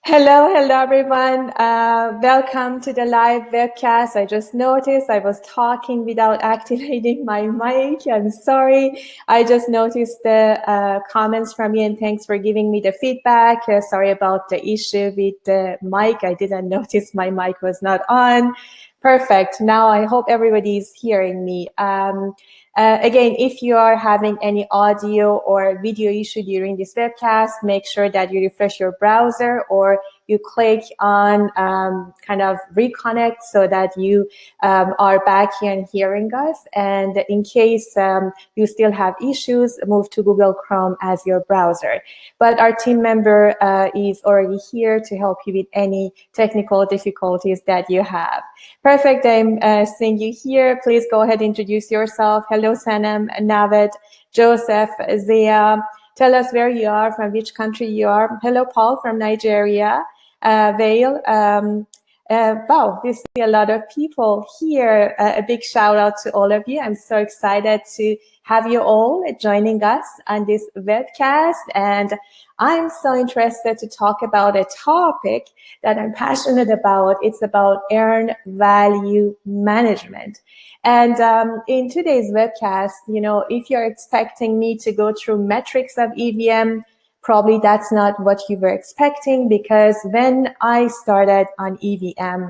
Hello everyone. Welcome to the live webcast. I just noticed I was talking without activating my mic. I'm sorry. I just noticed the comments from you and thanks for giving me the feedback. Sorry about the issue with the mic. I didn't notice my mic was not on. Perfect. Now I hope everybody is hearing me. Again, if you are having any audio or video issue during this webcast, make sure that you refresh your browser or you click on kind of reconnect so that you are back here and hearing us. And in case you still have issues, move to Google Chrome as your browser. But our team member is already here to help you with any technical difficulties that you have. Perfect, I'm seeing you here. Please go ahead and introduce yourself. Hello, Sanam, Navid, Joseph, Zia. Tell us where you are, from which country you are. Hello, Paul from Nigeria. Vale. Wow, we see a lot of people here. A big shout out to all of you. I'm so excited to have you all joining us on this webcast. And I'm so interested to talk about a topic that I'm passionate about. It's about earned value management. And in today's webcast, you know, if you're expecting me to go through metrics of EVM, probably that's not what you were expecting, because when I started on EVM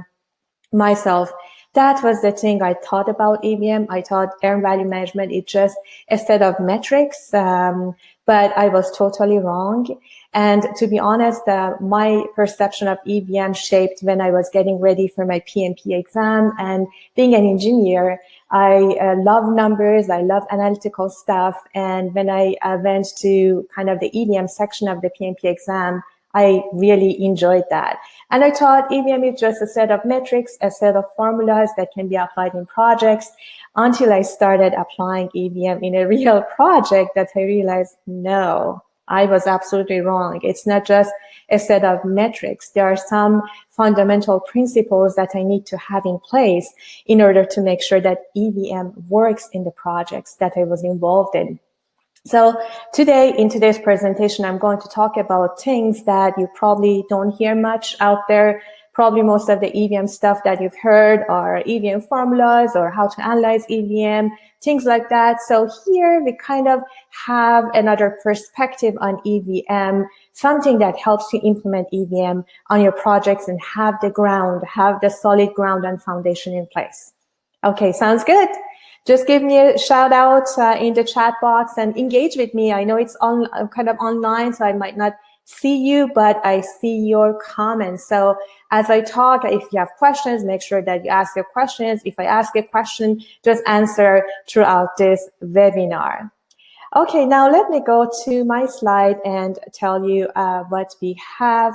myself, that was the thing I thought about EVM. I thought earned value management is just a set of metrics, but I was totally wrong. And to be honest, my perception of EVM shaped when I was getting ready for my PMP exam. And being an engineer, I love numbers, I love analytical stuff. And when I went to kind of the EVM section of the PMP exam, I really enjoyed that. And I thought EVM is just a set of metrics, a set of formulas that can be applied in projects, until I started applying EVM in a real project that I realized, no, I was absolutely wrong. It's not just a set of metrics. There are some fundamental principles that I need to have in place in order to make sure that EVM works in the projects that I was involved in. So today, in today's presentation, I'm going to talk about things that you probably don't hear much out there. Probably most of the EVM stuff that you've heard are EVM formulas or how to analyze EVM, things like that. So here we kind of have another perspective on EVM, something that helps you implement EVM on your projects and have the solid ground and foundation in place. Okay, sounds good. Just give me a shout out in the chat box and engage with me. I know it's kind of online, so I might not see you, but I see your comments. So as I talk, if you have questions, make sure that you ask your questions. If I ask a question, just answer throughout this webinar. Okay, now let me go to my slide and tell you what we have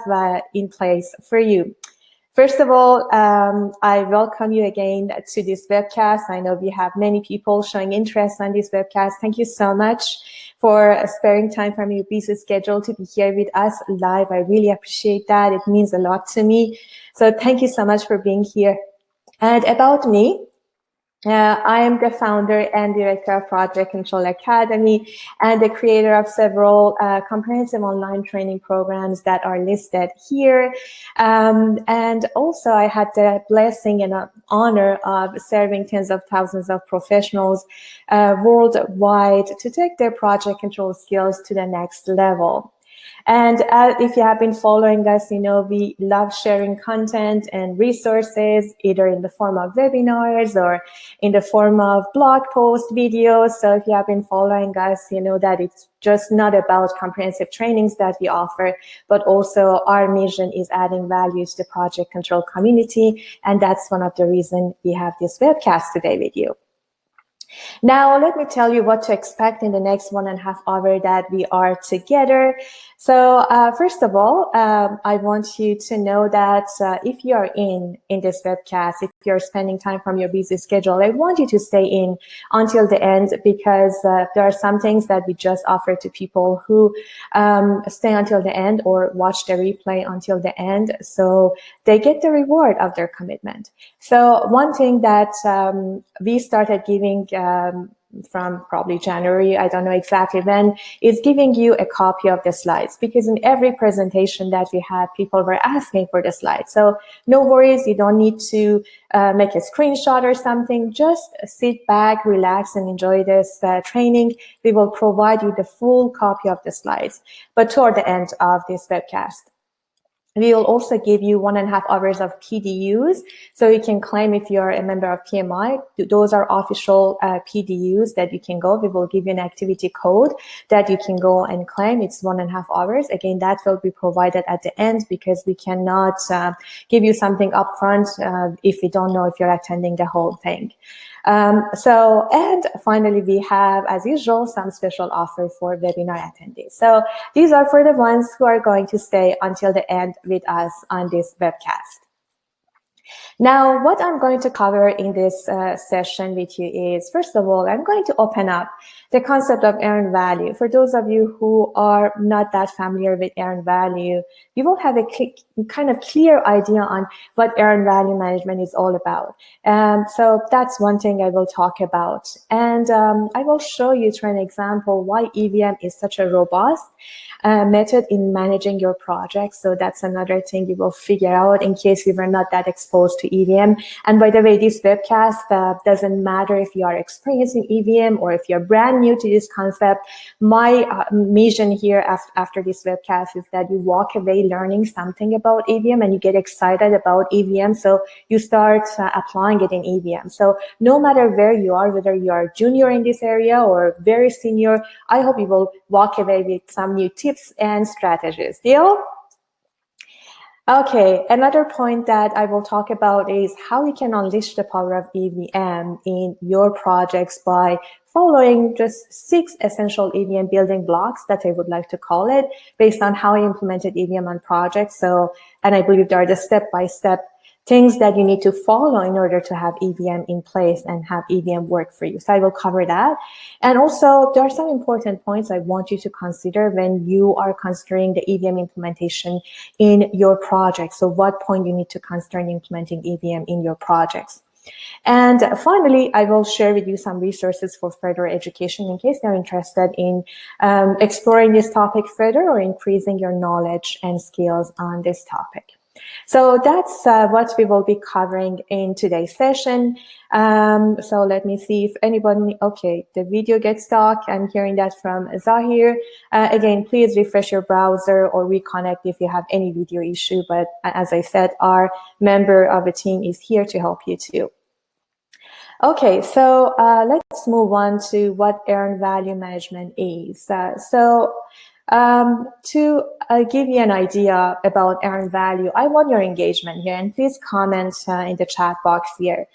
in place for you. First of all, I welcome you again to this webcast. I know we have many people showing interest on this webcast. Thank you so much for sparing time from your busy schedule to be here with us live. I really appreciate that. It means a lot to me. So thank you so much for being here. And about me, I am the founder and director of Project Control Academy and the creator of several comprehensive online training programs that are listed here. And also I had the blessing and honor of serving tens of thousands of professionals worldwide to take their project control skills to the next level. And if you have been following us, you know, we love sharing content and resources, either in the form of webinars or in the form of blog post videos. So if you have been following us, you know that it's just not about comprehensive trainings that we offer, but also our mission is adding value to the project control community. And that's one of the reasons we have this webcast today with you. Now, let me tell you what to expect in the next 1.5 hours that we are together. So first of all, I want you to know that if you are in this webcast, if you're spending time from your busy schedule, I want you to stay in until the end, because there are some things that we just offer to people who stay until the end or watch the replay until the end, so they get the reward of their commitment. So one thing that we started giving from probably January, I don't know exactly when, is giving you a copy of the slides, because in every presentation that we had, people were asking for the slides. So no worries, you don't need to make a screenshot or something. Just sit back, relax, and enjoy this training. We will provide you the full copy of the slides, but toward the end of this webcast. We will also give you 1.5 hours of PDUs, so you can claim if you're a member of PMI. Those are official PDUs that you can go. We will give you an activity code that you can go and claim. It's 1.5 hours. Again, that will be provided at the end, because we cannot give you something upfront if we don't know if you're attending the whole thing. And finally, we have, as usual, some special offer for webinar attendees. So these are for the ones who are going to stay until the end with us on this webcast. Now, what I'm going to cover in this session with you is, first of all, I'm going to open up the concept of earned value. For those of you who are not that familiar with earned value, you will have a kind of clear idea on what earned value management is all about. So that's one thing I will talk about. And I will show you through an example why EVM is such a robust method in managing your project. So that's another thing you will figure out in case you were not that exposed to EVM. And by the way, this webcast doesn't matter if you are experiencing EVM or if you're brand new to this concept. My mission here after this webcast is that you walk away learning something about EVM and you get excited about EVM. So you start applying it in EVM. So no matter where you are, whether you are junior in this area or very senior, I hope you will walk away with some new tips and strategies. Deal? Okay, another point that I will talk about is how you can unleash the power of EVM in your projects by following just 6 essential EVM building blocks that I would like to call it, based on how I implemented EVM on projects. So, and I believe there are the step-by-step things that you need to follow in order to have EVM in place and have EVM work for you. So I will cover that. And also, there are some important points I want you to consider when you are considering the EVM implementation in your project. So what point you need to consider in implementing EVM in your projects. And finally, I will share with you some resources for further education in case you're interested in exploring this topic further or increasing your knowledge and skills on this topic. So that's what we will be covering in today's session. So let me see if anybody, okay, the video gets stuck. I'm hearing that from Zahir. Again, please refresh your browser or reconnect if you have any video issue. But as I said, our member of the team is here to help you too. Okay, so let's move on to what earned value management is. To give you an idea about earned value, I want your engagement here, and please comment in the chat box here.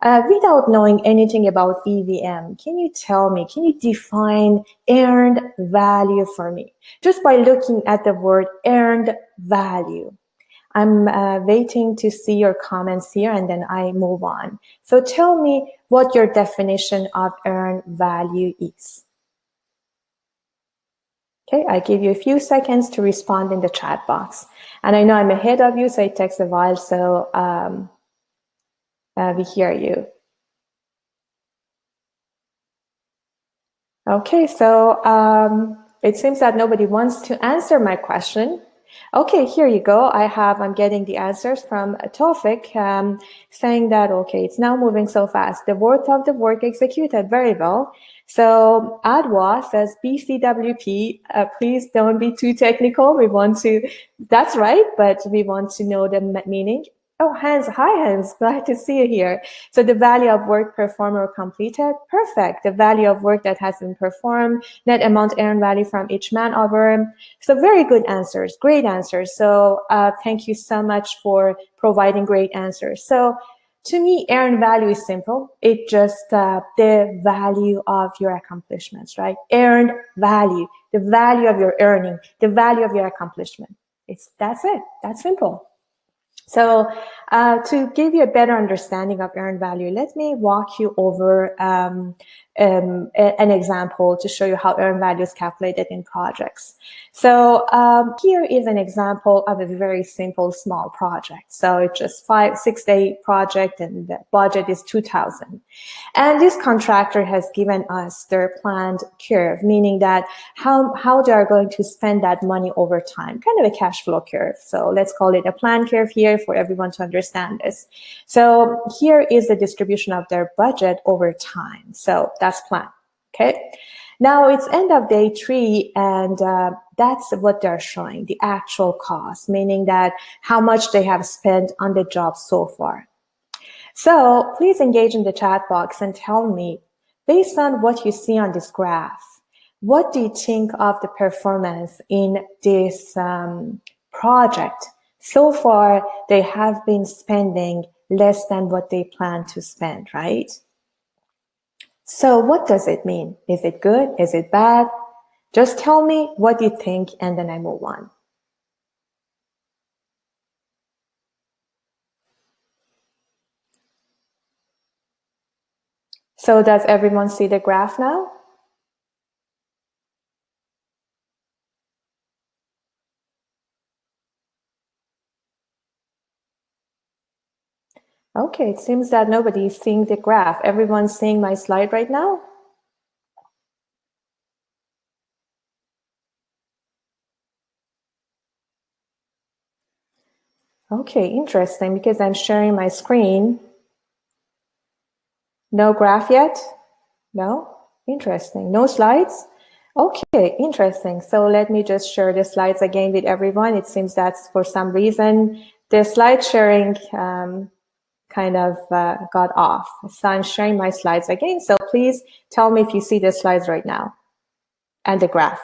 Without knowing anything about EVM, can you tell me, can you define earned value for me? Just by looking at the word earned value. I'm waiting to see your comments here, and then I move on. So tell me what your definition of earned value is. Okay, I give you a few seconds to respond in the chat box. And I know I'm ahead of you, so it takes a while, so we hear you. Okay, so it seems that nobody wants to answer my question. Okay, here you go. I'm getting the answers from Tofik saying that, okay, it's now moving so fast. The worth of the work executed very well. So Adwa says, BCWP, please don't be too technical. We want to, that's right, but we want to know the meaning. Oh, Hans, hi Hans, glad to see you here. So the value of work performed or completed, perfect. The value of work that has been performed, net amount earned value from each man hour. So very good answers, great answers. So thank you so much for providing great answers. So to me, earned value is simple. It's just the value of your accomplishments, right? Earned value, the value of your earning, the value of your accomplishment. That's it, that's simple. So to give you a better understanding of earned value, let me walk you over an example to show you how earned value is calculated in projects. So here is an example of a very simple small project. So it's just 5-6 day project and the budget is 2,000. And this contractor has given us their planned curve, meaning that how they are going to spend that money over time, kind of a cash flow curve. So let's call it a plan curve here for everyone to understand this. So here is the distribution of their budget over time. So that's plan, okay? Now it's end of day 3 and that's what they're showing, the actual cost, meaning that how much they have spent on the job so far. So please engage in the chat box and tell me, based on what you see on this graph, what do you think of the performance in this project? So far, they have been spending less than what they plan to spend, right? So what does it mean? Is it good? Is it bad? Just tell me what you think and then I move on. So does everyone see the graph now? Okay, it seems that nobody is seeing the graph. Everyone's seeing my slide right now? Okay, interesting, because I'm sharing my screen. No graph yet? No? Interesting. No slides? Okay, interesting. So let me just share the slides again with everyone. It seems that for some reason, the slide sharing kind of got off. So I'm sharing my slides again. So please tell me if you see the slides right now and the graph.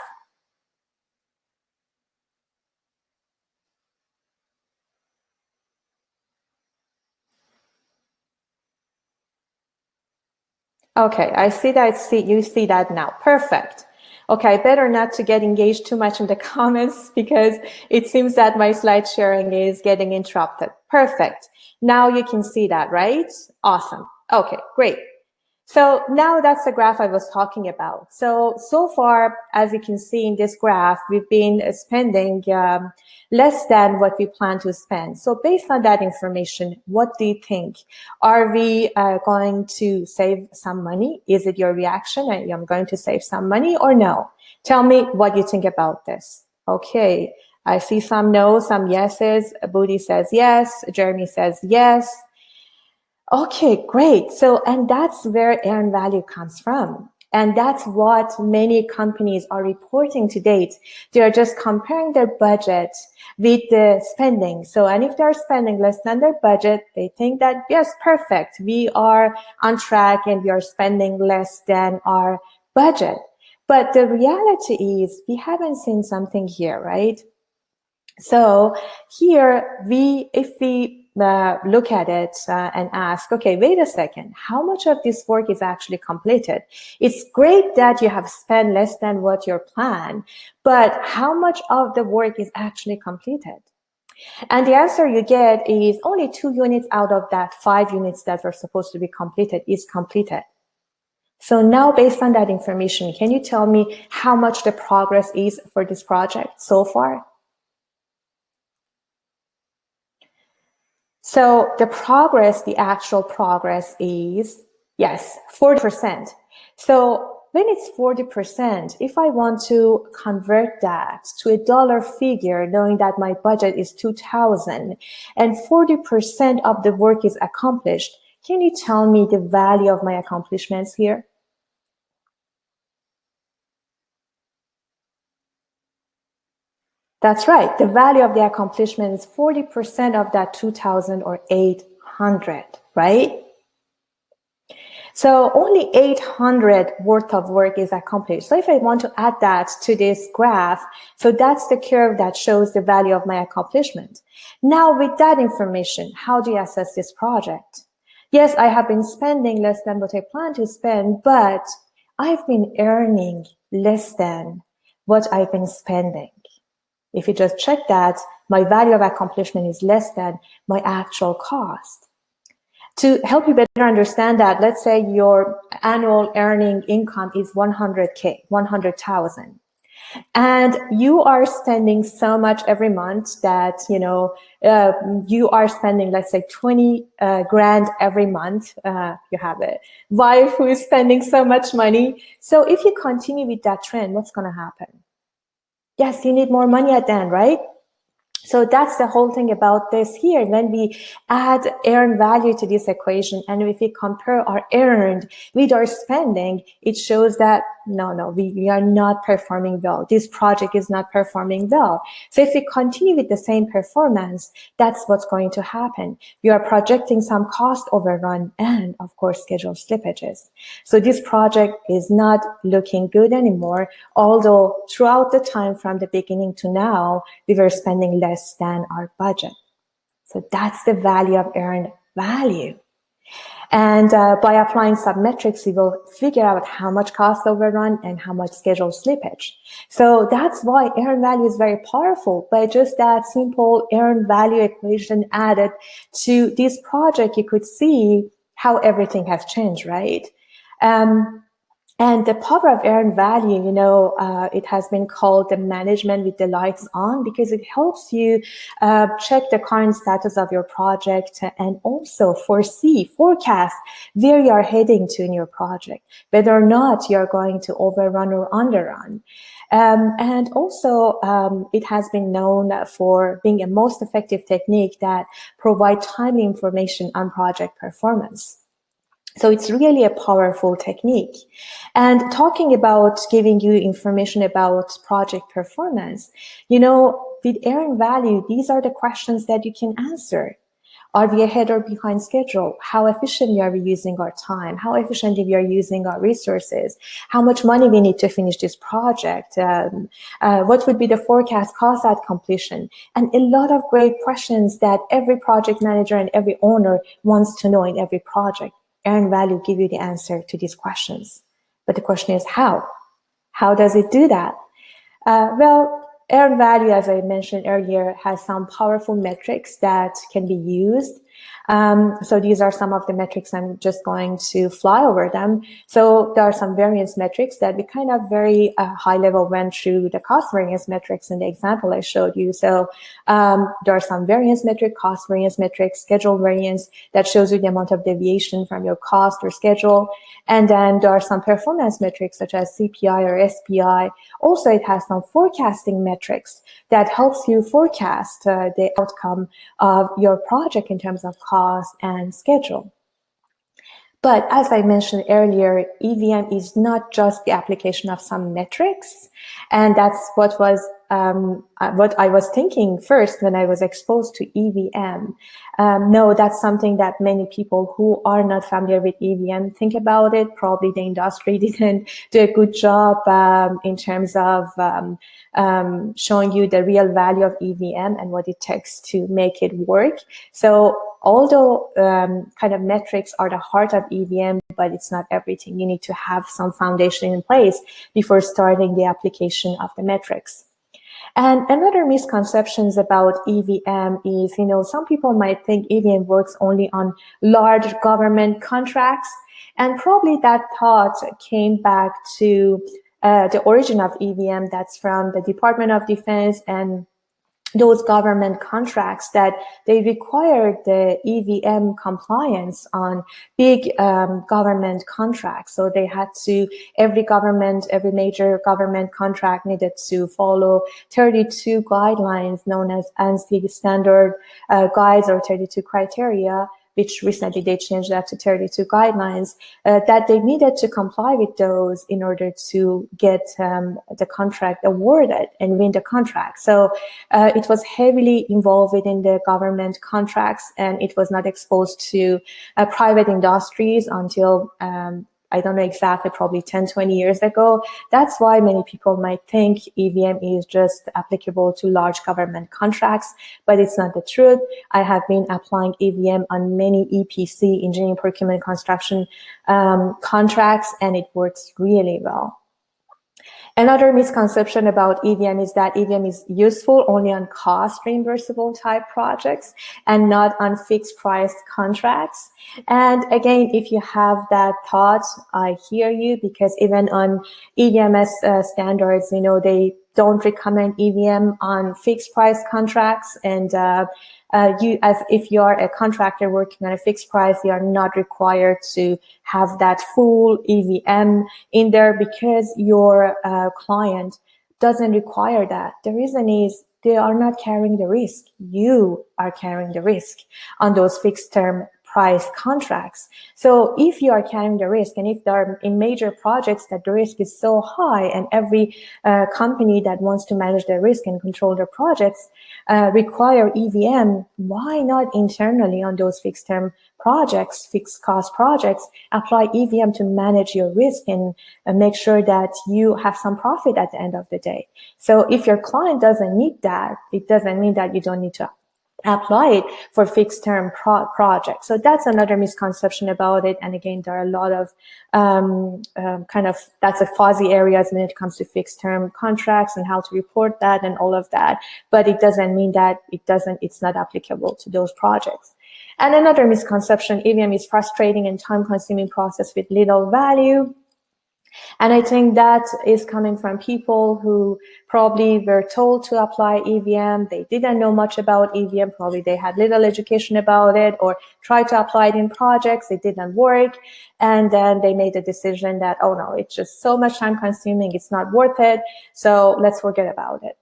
Okay, I see that. You see that now. Perfect. Okay, better not to get engaged too much in the comments because it seems that my slide sharing is getting interrupted. Perfect. Now you can see that, right? Awesome. Okay, great. So now that's the graph I was talking about. So far, as you can see in this graph, we've been spending less than what we plan to spend. So based on that information, what do you think? Are we going to save some money? Is it your reaction? I'm going to save some money or no? Tell me what you think about this. Okay, I see some no's, some yeses. Booty says yes. Jeremy says yes. Okay, great. So, and that's where earned value comes from. And that's what many companies are reporting to date. They are just comparing their budget with the spending. So, and if they're spending less than their budget, they think that, yes, perfect. We are on track and we are spending less than our budget. But the reality is we haven't seen something here, right? So here, if we look at it and ask, okay, wait a second, how much of this work is actually completed? It's great that you have spent less than what your plan, but how much of the work is actually completed? And the answer you get is only 2 units out of that 5 units that are supposed to be completed is completed. So now, based on that information, can you tell me how much the progress is for this project so far? So the progress, the actual progress is, yes, 40%. So when it's 40%, if I want to convert that to a dollar figure, knowing that my budget is 2,000 and 40% of the work is accomplished, can you tell me the value of my accomplishments here? That's right. The value of the accomplishment is 40% of that 2,000 or 800, right? So only 800 worth of work is accomplished. So if I want to add that to this graph, so that's the curve that shows the value of my accomplishment. Now with that information, how do you assess this project? Yes, I have been spending less than what I plan to spend, but I've been earning less than what I've been spending. If you just check that, my value of accomplishment is less than my actual cost. To help you better understand that, let's say your annual earning income is 100K, 100,000. And you are spending so much every month that, you are spending, let's say 20 grand every month. You have a wife who is spending so much money. So if you continue with that trend, what's going to happen? Yes, you need more money at the end, right? So that's the whole thing about this here. When we add earned value to this equation, and if we compare our earned with our spending, it shows that we are not performing well. This project is not performing well. So if we continue with the same performance, that's what's going to happen. We are projecting some cost overrun and, of course, schedule slippages. So this project is not looking good anymore, although throughout the time from the beginning to now, we were spending less than our budget. So that's the value of earned value. And by applying some metrics, we will figure out how much cost overrun and how much schedule slippage. So that's why earned value is very powerful. By just that simple earned value equation added to this project, you could see how everything has changed, right? And the power of earned value, it has been called the management with the lights on, because it helps you check the current status of your project and also forecast where you are heading to in your project, whether or not you're going to overrun or underrun. And also, it has been known for being a most effective technique that provides timely information on project performance. So it's really a powerful technique. And talking about giving you information about project performance, with earned value, these are the questions that you can answer. Are we ahead or behind schedule? How efficiently are we using our time? How efficiently we are using our resources? How much money we need to finish this project? What would be the forecast cost at completion? And a lot of great questions that every project manager and every owner wants to know in every project. Earned value give you the answer to these questions. But the question is how? How does it do that? Earned value, as I mentioned earlier, has some powerful metrics that can be used. So these are some of the metrics. I'm just going to fly over them. So there are some variance metrics that we kind of very high level went through the cost variance metrics in the example I showed you. So there are some variance metric, cost variance metrics, schedule variance that shows you the amount of deviation from your cost or schedule. And then there are some performance metrics such as CPI or SPI. Also, it has some forecasting metrics that helps you forecast the outcome of your project in terms of cost and schedule. But as I mentioned earlier, EVM is not just the application of some metrics. And that's what I was thinking first when I was exposed to EVM. No, that's something that many people who are not familiar with EVM think about it. Probably the industry didn't do a good job in terms of showing you the real value of EVM and what it takes to make it work. So although kind of metrics are the heart of EVM, but it's not everything. You need to have some foundation in place before starting the application of the metrics. And another misconceptions about EVM is, some people might think EVM works only on large government contracts. And probably that thought came back to the origin of EVM, that's from the Department of Defense and those government contracts that they required the EVM compliance on big government contracts. So they had to, every major government contract needed to follow 32 guidelines known as ANSI standard guides or 32 criteria, which recently they changed that to 32 guidelines, that they needed to comply with those in order to get the contract awarded and win the contract. So it was heavily involved within the government contracts, and it was not exposed to private industries until I don't know exactly, probably 10, 20 years ago. That's why many people might think EVM is just applicable to large government contracts, but it's not the truth. I have been applying EVM on many EPC, engineering, procurement, construction contracts, and it works really well. Another misconception about EVM is that EVM is useful only on cost reimbursable type projects and not on fixed price contracts. And again, if you have that thought, I hear you, because even on EVMS standards, they don't recommend EVM on fixed price contracts, and as if you are a contractor working on a fixed price, you are not required to have that full EVM in there, because your client doesn't require that. The reason is they are not carrying the risk. You are carrying the risk on those fixed term price contracts. So if you are carrying the risk, and if there are in major projects that the risk is so high, and every company that wants to manage their risk and control their projects require EVM, why not internally on those fixed term projects, fixed cost projects, apply EVM to manage your risk and make sure that you have some profit at the end of the day. So if your client doesn't need that, it doesn't mean that you don't need to apply it for fixed term projects. So that's another misconception about it. And again, there are a lot of that's a fuzzy areas when it comes to fixed term contracts and how to report that and all of that. But it doesn't mean that it's not applicable to those projects. And another misconception, EVM is frustrating and time consuming process with little value. And I think that is coming from people who probably were told to apply EVM. They didn't know much about EVM. Probably they had little education about it, or tried to apply it in projects. It didn't work. And then they made the decision that, oh no, it's just so much time consuming. It's not worth it. So let's forget about it.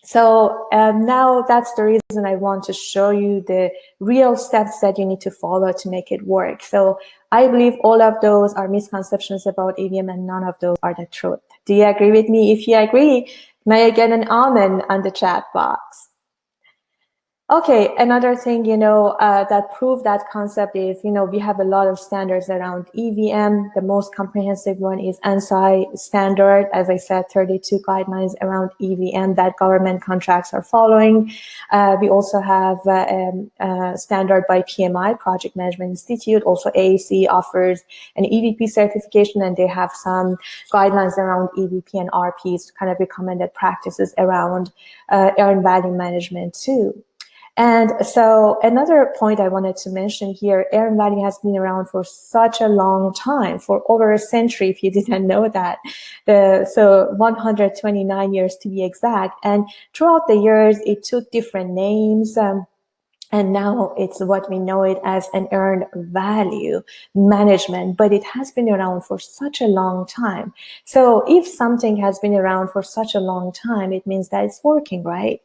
So now that's the reason I want to show you the real steps that you need to follow to make it work. So I believe all of those are misconceptions about EVM, and none of those are the truth. Do you agree with me? If you agree, may I get an amen on the chat box? Okay, another thing, that prove that concept is, we have a lot of standards around EVM. The most comprehensive one is ANSI standard. As I said, 32 guidelines around EVM that government contracts are following. We also have a standard by PMI, Project Management Institute. Also, AAC offers an EVP certification, and they have some guidelines around EVP and RPs, kind of recommended practices around earned value management too. And so another point I wanted to mention here, earned value has been around for such a long time, for over a century, if you didn't know that. So 129 years to be exact. And throughout the years, it took different names. And now it's what we know it as an earned value management, but it has been around for such a long time. So if something has been around for such a long time, it means that it's working, right?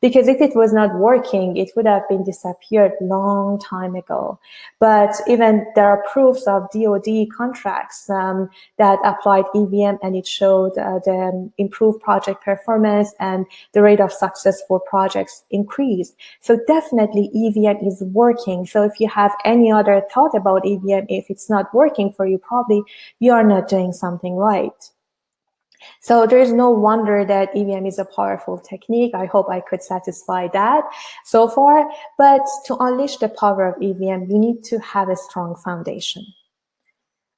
Because if it was not working, it would have been disappeared long time ago. But even there are proofs of DoD contracts that applied EVM, and it showed the improved project performance and the rate of success for projects increased. So definitely EVM is working. So if you have any other thought about EVM, if it's not working for you, probably you are not doing something right. So there is no wonder that EVM is a powerful technique. I hope I could satisfy that so far. But to unleash the power of EVM, you need to have a strong foundation.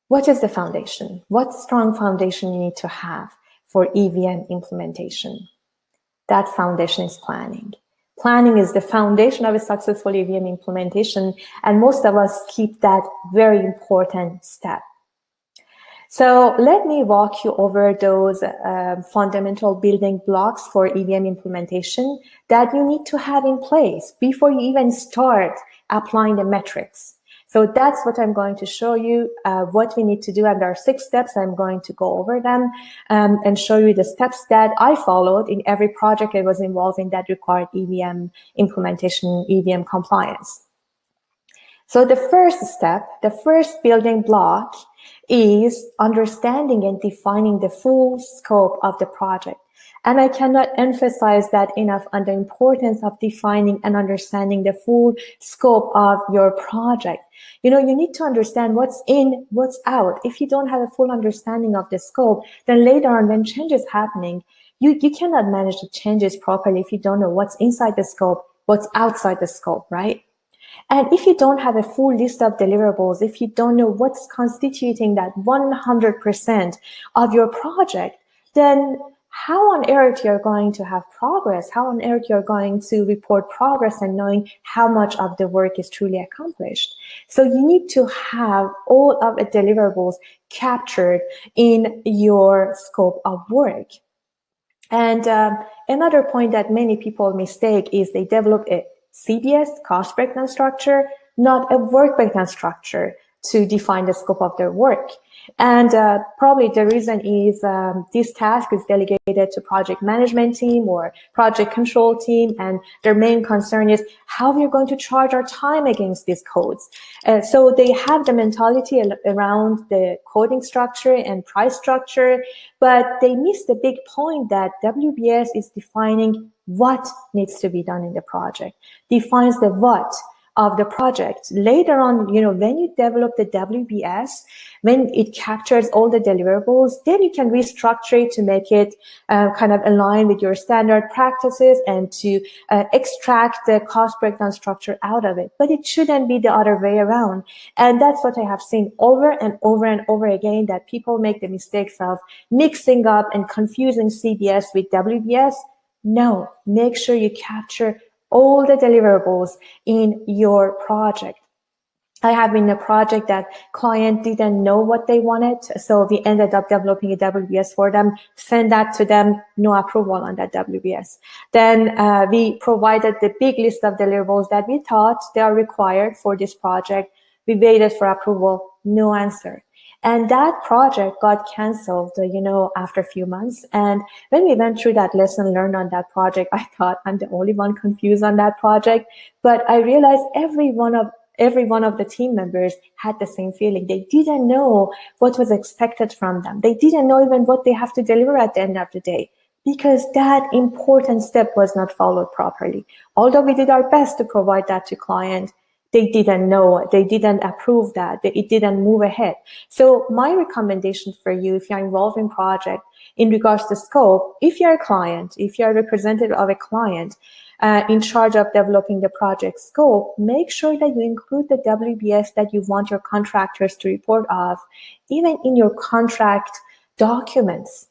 What is the foundation? What strong foundation you need to have for EVM implementation? That foundation is planning. Planning is the foundation of a successful EVM implementation, and most of us keep that very important step. So let me walk you over those fundamental building blocks for EVM implementation that you need to have in place before you even start applying the metrics. So that's what I'm going to show you, what we need to do. And there are 6 steps. I'm going to go over them and show you the steps that I followed in every project I was involved in that required EVM implementation, EVM compliance. So the first step, the first building block, is understanding and defining the full scope of the project. And I cannot emphasize that enough on the importance of defining and understanding the full scope of your project. You need to understand what's in, what's out. If you don't have a full understanding of the scope, then later on when changes happening, you cannot manage the changes properly if you don't know what's inside the scope, what's outside the scope, right? And if you don't have a full list of deliverables, if you don't know what's constituting that 100% of your project, then how on earth you're going to have progress? How on earth you're going to report progress and knowing how much of the work is truly accomplished? So you need to have all of the deliverables captured in your scope of work. And another point that many people mistake is they develop a CBS, cost breakdown structure, not a work breakdown structure to define the scope of their work. And probably the reason is this task is delegated to project management team or project control team, and their main concern is how we're going to charge our time against these codes. So they have the mentality around the coding structure and price structure, but they miss the big point that WBS is defining what needs to be done in the project, defines the what of the project. Later on, when you develop the WBS, when it captures all the deliverables, then you can restructure it to make it kind of align with your standard practices and to extract the cost breakdown structure out of it. But it shouldn't be the other way around. And that's what I have seen over and over and over again, that people make the mistakes of mixing up and confusing CBS with WBS. No, make sure you capture all the deliverables in your project. I have been in a project that client didn't know what they wanted, so we ended up developing a WBS for them, send that to them, no approval on that WBS. Then we provided the big list of deliverables that we thought they are required for this project. We waited for approval, no answer. And that project got canceled, after a few months. And when we went through that lesson learned on that project, I thought I'm the only one confused on that project. But I realized every one of the team members had the same feeling. They didn't know what was expected from them. They didn't know even what they have to deliver at the end of the day, because that important step was not followed properly. Although we did our best to provide that to client, they didn't know, they didn't approve that, it didn't move ahead. So my recommendation for you, if you're involved in project in regards to scope, if you're a client, if you're a representative of a client in charge of developing the project scope, make sure that you include the WBS that you want your contractors to report of, even in your contract documents.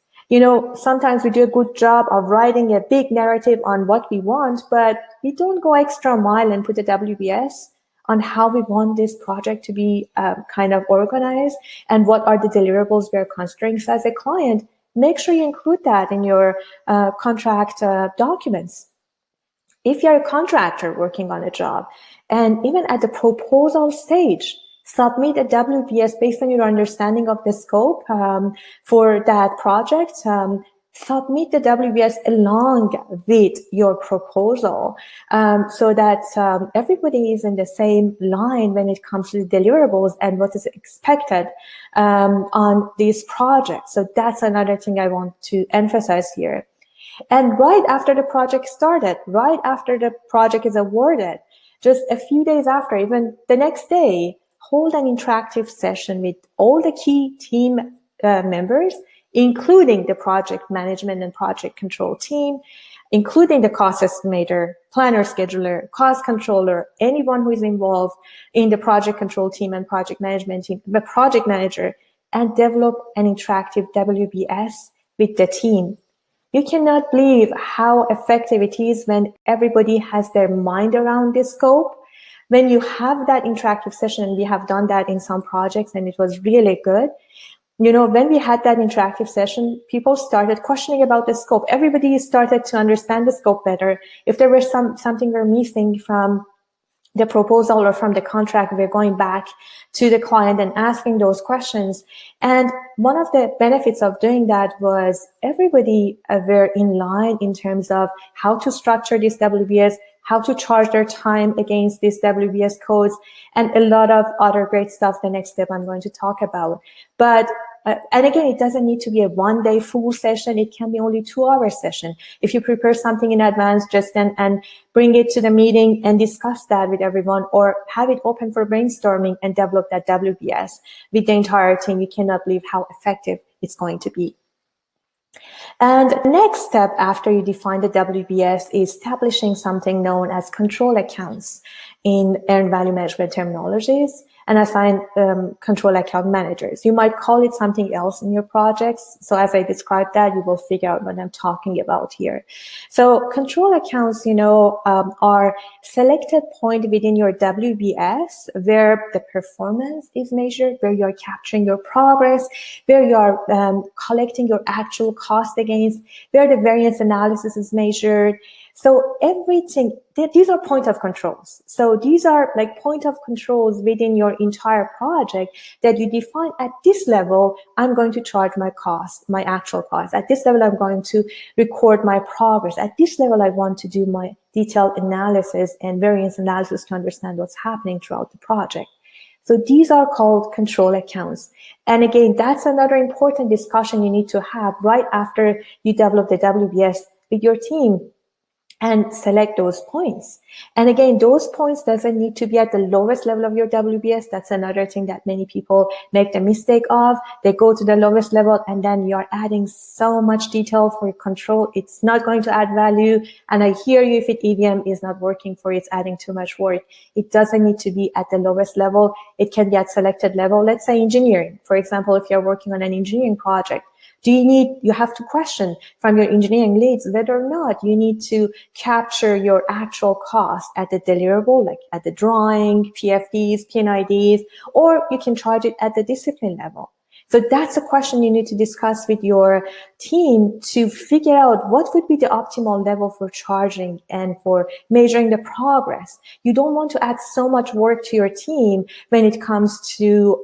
Sometimes we do a good job of writing a big narrative on what we want, but we don't go extra mile and put the WBS on how we want this project to be kind of organized and what are the deliverables we're considering. So as a client, make sure you include that in your contract documents. If you're a contractor working on a job, and even at the proposal stage, submit a WBS based on your understanding of the scope for that project. Submit the WBS along with your proposal so that everybody is in the same line when it comes to the deliverables and what is expected on these projects. So that's another thing I want to emphasize here. And right after the project started, right after the project is awarded, just a few days after, even the next day, hold an interactive session with all the key team members, including the project management and project control team, including the cost estimator, planner, scheduler, cost controller, anyone who is involved in the project control team and project management team, the project manager, and develop an interactive WBS with the team. You cannot believe how effective it is when everybody has their mind around this scope. When you have that interactive session, and we have done that in some projects and it was really good. When we had that interactive session, people started questioning about the scope. Everybody started to understand the scope better. If there was something we're missing from the proposal or from the contract, we're going back to the client and asking those questions. And one of the benefits of doing that was everybody were in line in terms of how to structure this WBS, how to charge their time against these WBS codes, and a lot of other great stuff, the next step I'm going to talk about. But and again, it doesn't need to be a one-day full session. It can be only 2-hour session. If you prepare something in advance, just then and bring it to the meeting and discuss that with everyone, or have it open for brainstorming and develop that WBS with the entire team. You cannot believe how effective it's going to be. And the next step after you define the WBS is establishing something known as control accounts in earned value management terminologies. and assign control account managers. You might call it something else in your projects. So as I described that, you will figure out what I'm talking about here. So control accounts, are selected point within your WBS where the performance is measured, where you're capturing your progress, where you're collecting your actual cost against, where the variance analysis is measured. So everything, these are point of controls. So these are like point of controls within your entire project that you define at this level, I'm going to charge my cost, my actual cost. At this level, I'm going to record my progress. At this level, I want to do my detailed analysis and variance analysis to understand what's happening throughout the project. So these are called control accounts. And again, that's another important discussion you need to have right after you develop the WBS with your team and select those points. And again, those points doesn't need to be at the lowest level of your WBS. That's another thing that many people make the mistake of. They go to the lowest level and then you're adding so much detail for control. It's not going to add value. And I hear you, if EVM is not working for you, it's adding too much work. It doesn't need to be at the lowest level. It can be at selected level. Let's say engineering. For example, if you're working on an engineering project, you have to question from your engineering leads whether or not you need to capture your actual cost at the deliverable, like at the drawing, PFDs, PNIDs, or you can charge it at the discipline level. So that's a question you need to discuss with your team to figure out what would be the optimal level for charging and for measuring the progress. You don't want to add so much work to your team when it comes to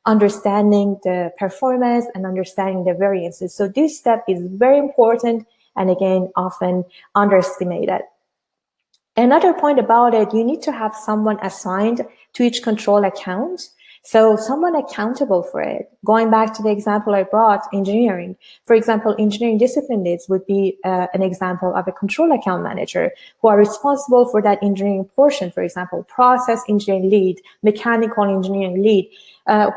understanding the performance and understanding the variances. So this step is very important and again, often underestimated. Another point about it, you need to have someone assigned to each control account. So someone accountable for it. Going back to the example I brought, engineering. For example, engineering discipline leads would be an example of a control account manager who are responsible for that engineering portion. For example, process engineering lead, mechanical engineering lead.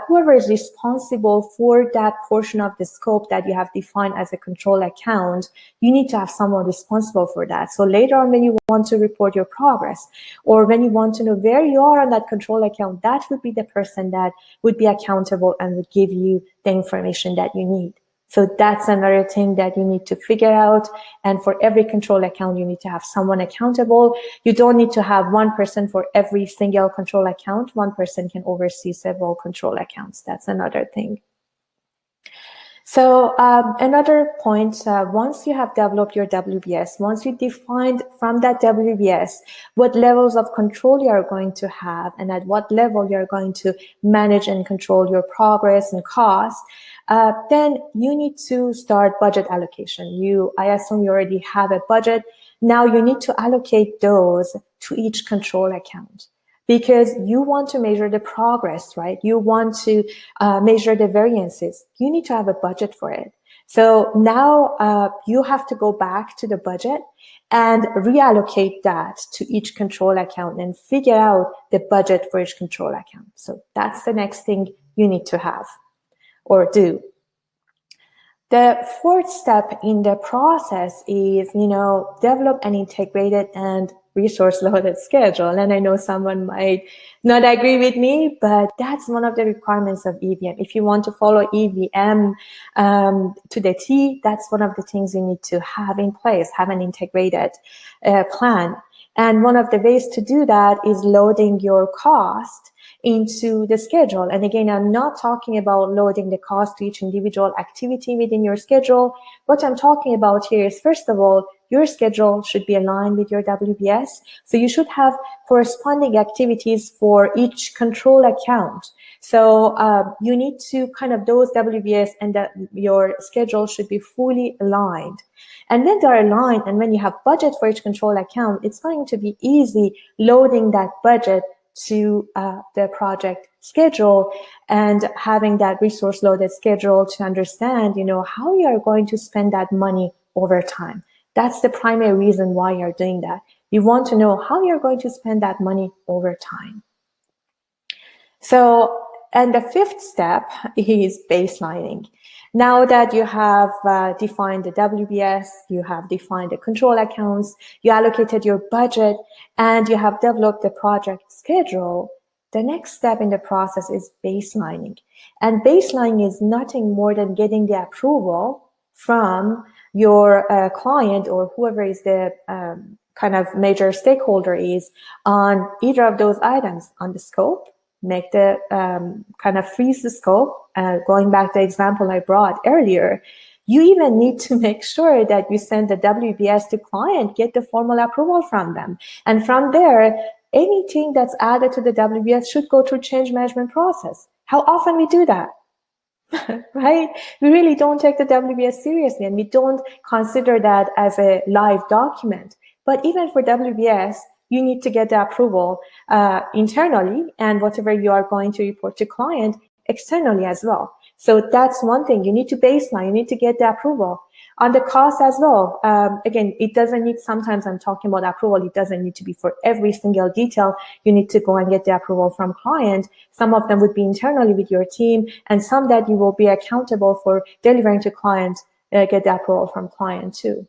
Whoever is responsible for that portion of the scope that you have defined as a control account, you need to have someone responsible for that. So later on, when you want to report your progress, or when you want to know where you are on that control account, that would be the person that would be accountable and would give you the information that you need. So that's another thing that you need to figure out. And for every control account, you need to have someone accountable. You don't need to have one person for every single control account. One person can oversee several control accounts. That's another thing. So another point, once you have developed your WBS, once you defined from that WBS what levels of control you are going to have and at what level you are going to manage and control your progress and cost, then you need to start budget allocation. I assume you already have a budget. Now you need to allocate those to each control account, because you want to measure the progress, right? You want to measure the variances. You need to have a budget for it. So now you have to go back to the budget and reallocate that to each control account and figure out the budget for each control account. So that's the next thing you need to have or do. The fourth step in the process is, develop an integrated and resource-loaded schedule. And I know someone might not agree with me, but that's one of the requirements of EVM. If you want to follow EVM to the T, that's one of the things you need to have in place, have an integrated plan. And one of the ways to do that is loading your cost into the schedule. And again, I'm not talking about loading the cost to each individual activity within your schedule. What I'm talking about here is, first of all, your schedule should be aligned with your WBS. So you should have corresponding activities for each control account. So you need to those WBS and your schedule should be fully aligned. And when they're aligned and when you have budget for each control account, it's going to be easy loading that budget to the project schedule and having that resource loaded schedule to understand, how you are going to spend that money over time. That's the primary reason why you're doing that. You want to know how you're going to spend that money over time. So, and the fifth step is baselining. Now that you have defined the WBS, you have defined the control accounts, you allocated your budget, and you have developed the project schedule, the next step in the process is baselining. And baselining is nothing more than getting the approval from your client or whoever is the kind of major stakeholder is on either of those items, on the scope, make the kind of freeze the scope, going back to the example I brought earlier. You even need to make sure that you send the WBS to client, get the formal approval from them. And from there, anything that's added to the WBS should go through change management process. How often we do that? Right? We really don't take the WBS seriously, and we don't consider that as a live document. But even for WBS, you need to get the approval internally, and whatever you are going to report to client externally as well. So that's one thing. You need to baseline, you need to get the approval. On the cost as well, again, it doesn't need, sometimes I'm talking about approval, it doesn't need to be for every single detail. You need to go and get the approval from client. Some of them would be internally with your team, and some that you will be accountable for delivering to client, get the approval from client too.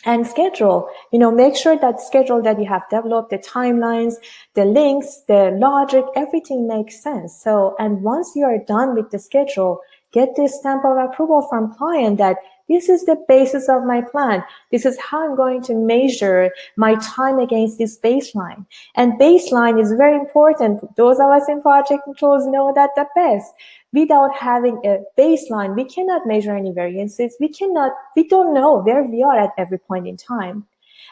And schedule, make sure that schedule that you have developed, the timelines, the links, the logic, everything makes sense. So, and once you are done with the schedule, get this stamp of approval from client that this is the basis of my plan. This is how I'm going to measure my time against this baseline. And baseline is very important. Those of us in project controls know that the best. Without having a baseline, we cannot measure any variances. We don't know where we are at every point in time.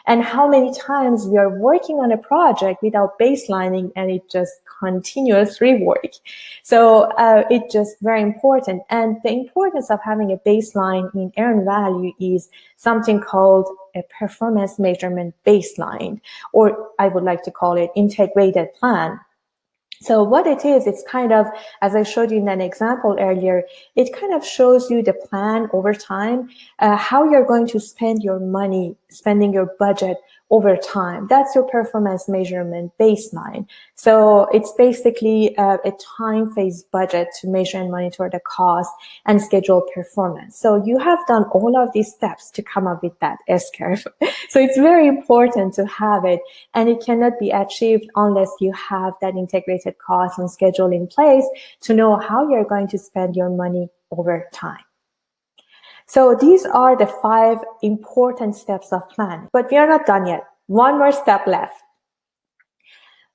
And how many times we are working on a project without baselining and it just continuous rework. So it's just very important. And the importance of having a baseline in earned value is something called a performance measurement baseline, or I would like to call it integrated plan. So what it is, it's kind of, as I showed you in an example earlier, it kind of shows you the plan over time, how you're going to spend your money, spending your budget over time. That's your performance measurement baseline. So it's basically a time phase budget to measure and monitor the cost and schedule performance. So you have done all of these steps to come up with that S-curve. So it's very important to have it, and it cannot be achieved unless you have that integrated cost and schedule in place to know how you're going to spend your money over time. So these are the 5 important steps of planning, but we are not done yet. One more step left.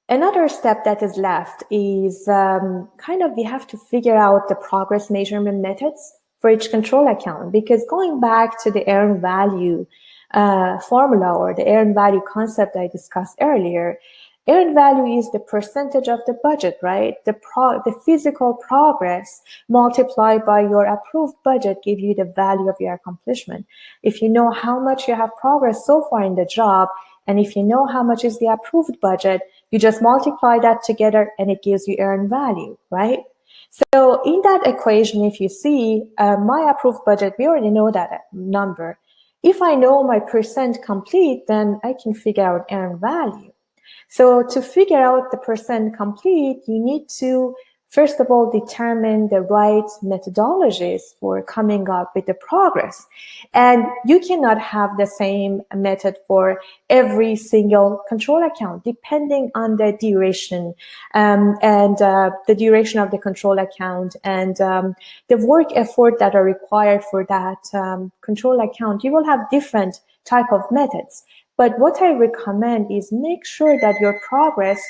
Another step that is left is we have to figure out the progress measurement methods for each control account, because going back to the earned value formula or the earned value concept I discussed earlier, earned value is the percentage of the budget, right? The physical progress multiplied by your approved budget give you the value of your accomplishment. If you know how much you have progressed so far in the job, and if you know how much is the approved budget, you just multiply that together and it gives you earned value, right? So in that equation, if you see my approved budget, we already know that number. If I know my percent complete, then I can figure out earned value. So to figure out the percent complete, you need to, first of all, determine the right methodologies for coming up with the progress. And you cannot have the same method for every single control account, depending on the duration and the duration of the control account and the work effort that are required for that control account. You will have different type of methods. But what I recommend is make sure that your progress,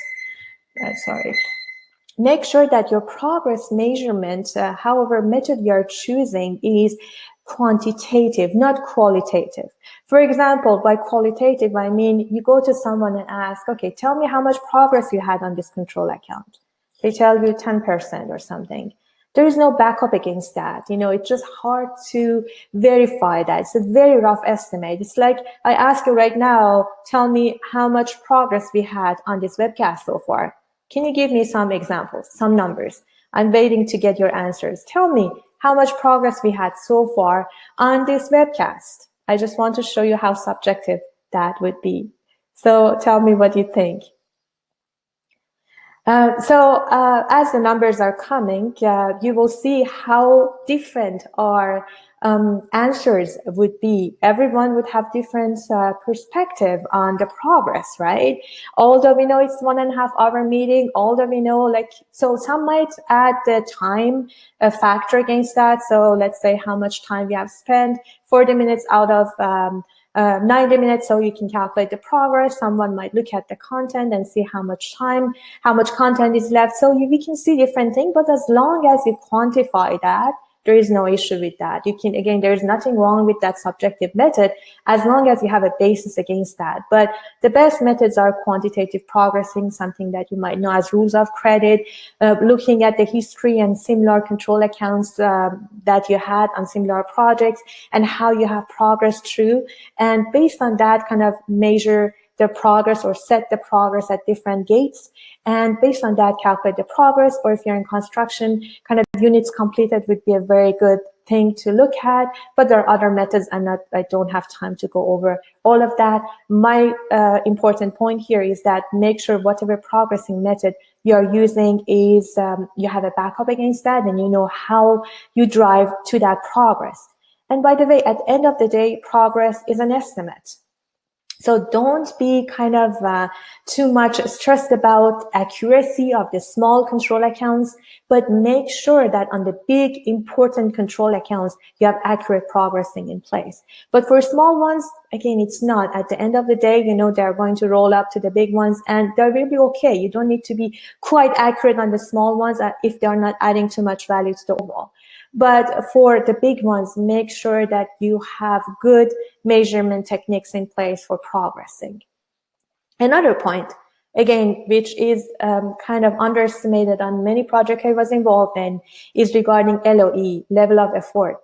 make sure that your progress measurement, however method you're choosing, is quantitative, not qualitative. For example, by qualitative, I mean you go to someone and ask, okay, tell me how much progress you had on this control account. They tell you 10% or something. There is no backup against that. It's just hard to verify that. It's a very rough estimate. It's like I ask you right now, tell me how much progress we had on this webcast so far. Can you give me some examples, some numbers? I'm waiting to get your answers. Tell me how much progress we had so far on this webcast. I just want to show you how subjective that would be. So tell me what you think. As the numbers are coming, you will see how different our answers would be. Everyone would have different perspective on the progress, right? Although we know it's 1.5 hour meeting, although we know so some might add the time factor against that. So let's say how much time we have spent, 40 minutes out of 90 minutes, so you can calculate the progress. Someone might look at the content and see how much time, how much content is left. So we can see different things, but as long as you quantify that, there is no issue with that. You can, again, there is nothing wrong with that subjective method as long as you have a basis against that. But the best methods are quantitative progressing, something that you might know as rules of credit, looking at the history and similar control accounts that you had on similar projects and how you have progressed through. And based on that, kind of measure the progress or set the progress at different gates. And based on that, calculate the progress, or if you're in construction, kind of units completed would be a very good thing to look at. But there are other methods, and I don't have time to go over all of that. My important point here is that make sure whatever progressing method you're using is you have a backup against that, and you know how you drive to that progress. And by the way, at the end of the day, progress is an estimate. So don't be kind of too much stressed about accuracy of the small control accounts, but make sure that on the big important control accounts, you have accurate progressing in place. But for small ones, again, it's not. At the end of the day, you know, they're going to roll up to the big ones and they will be okay. You don't need to be quite accurate on the small ones if they're not adding too much value to the overall. But for the big ones, make sure that you have good measurement techniques in place for progressing. Another point, again, which is kind of underestimated on many projects I was involved in, is regarding LOE, level of effort.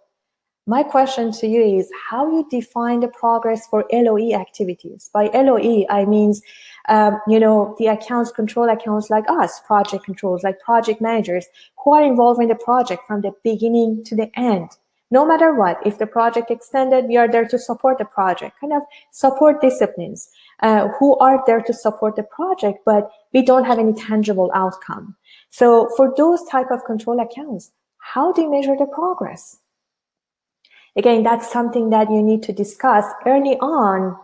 My question to you is how you define the progress for LOE activities. By LOE, I mean, you know, the accounts, control accounts like us, project controls, like project managers who are involved in the project from the beginning to the end. No matter what, if the project extended, we are there to support the project, kind of support disciplines who are there to support the project, but we don't have any tangible outcome. So for those type of control accounts, how do you measure the progress? Again, that's something that you need to discuss early on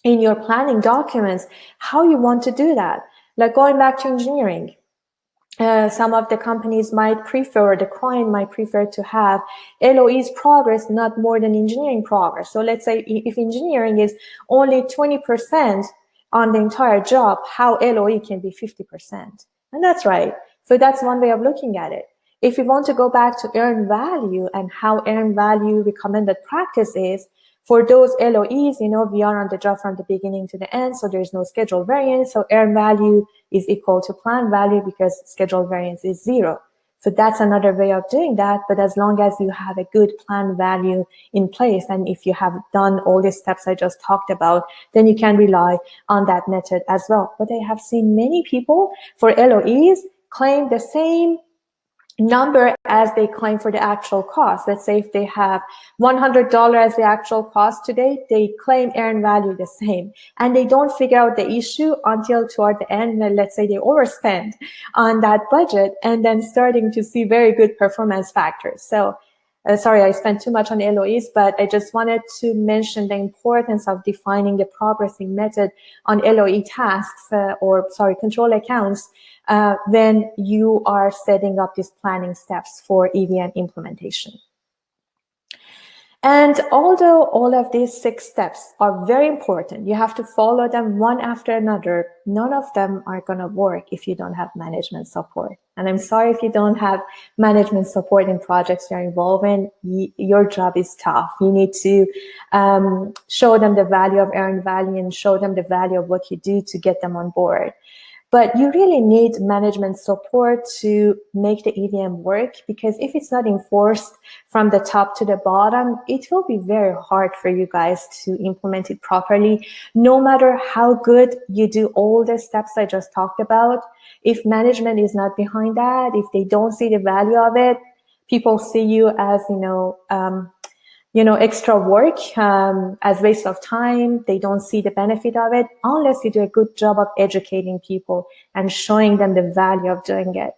in your planning documents, how you want to do that. Like going back to engineering, some of the companies might prefer, the client might prefer to have LOE's progress not more than engineering progress. So let's say if engineering is only 20% on the entire job, how LOE can be 50%. And that's right. So that's one way of looking at it. If you want to go back to earned value and how earned value recommended practice is, for those LOEs, you know, we are on the job from the beginning to the end, so there's no schedule variance. So earned value is equal to planned value because schedule variance is 0. So that's another way of doing that. But as long as you have a good planned value in place, and if you have done all the steps I just talked about, then you can rely on that method as well. But I have seen many people for LOEs claim the same number as they claim for the actual cost. Let's say if they have $100 as the actual cost today, they claim earned value the same, and they don't figure out the issue until toward the end. Let's say they overspend on that budget and then starting to see very good performance factors. So sorry, I spent too much on LOEs, but I just wanted to mention the importance of defining the progressing method on LOE tasks control accounts when you are setting up these planning steps for EVM implementation. And although all of these 6 steps are very important, you have to follow them one after another, none of them are going to work if you don't have management support. And I'm sorry if you don't have management support in projects you're involved in, your job is tough. You need to show them the value of earned value and show them the value of what you do to get them on board. But you really need management support to make the EVM work, because if it's not enforced from the top to the bottom, it will be very hard for you guys to implement it properly. No matter how good you do all the steps I just talked about, if management is not behind that, if they don't see the value of it, people see you as, extra work as waste of time. They don't see the benefit of it unless you do a good job of educating people and showing them the value of doing it.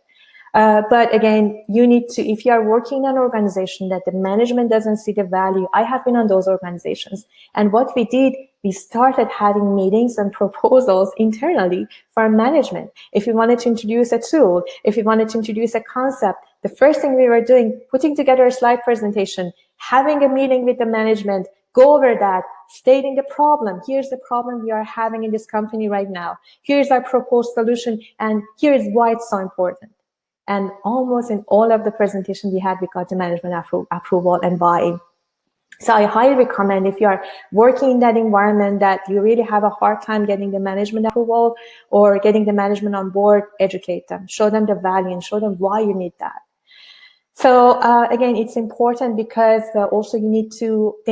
But again, you need to, if you are working in an organization that the management doesn't see the value, I have been on those organizations. And what we did, we started having meetings and proposals internally for management. If we wanted to introduce a tool, if we wanted to introduce a concept, the first thing we were doing, putting together a slide presentation, having a meeting with the management, go over that, stating the problem. Here's the problem we are having in this company right now. Here's our proposed solution, and here's why it's so important. And almost in all of the presentations we had, we got the management approval and buy-in. So I highly recommend, if you are working in that environment that you really have a hard time getting the management approval or getting the management on board, educate them, show them the value and show them why you need that. So again, it's important because also they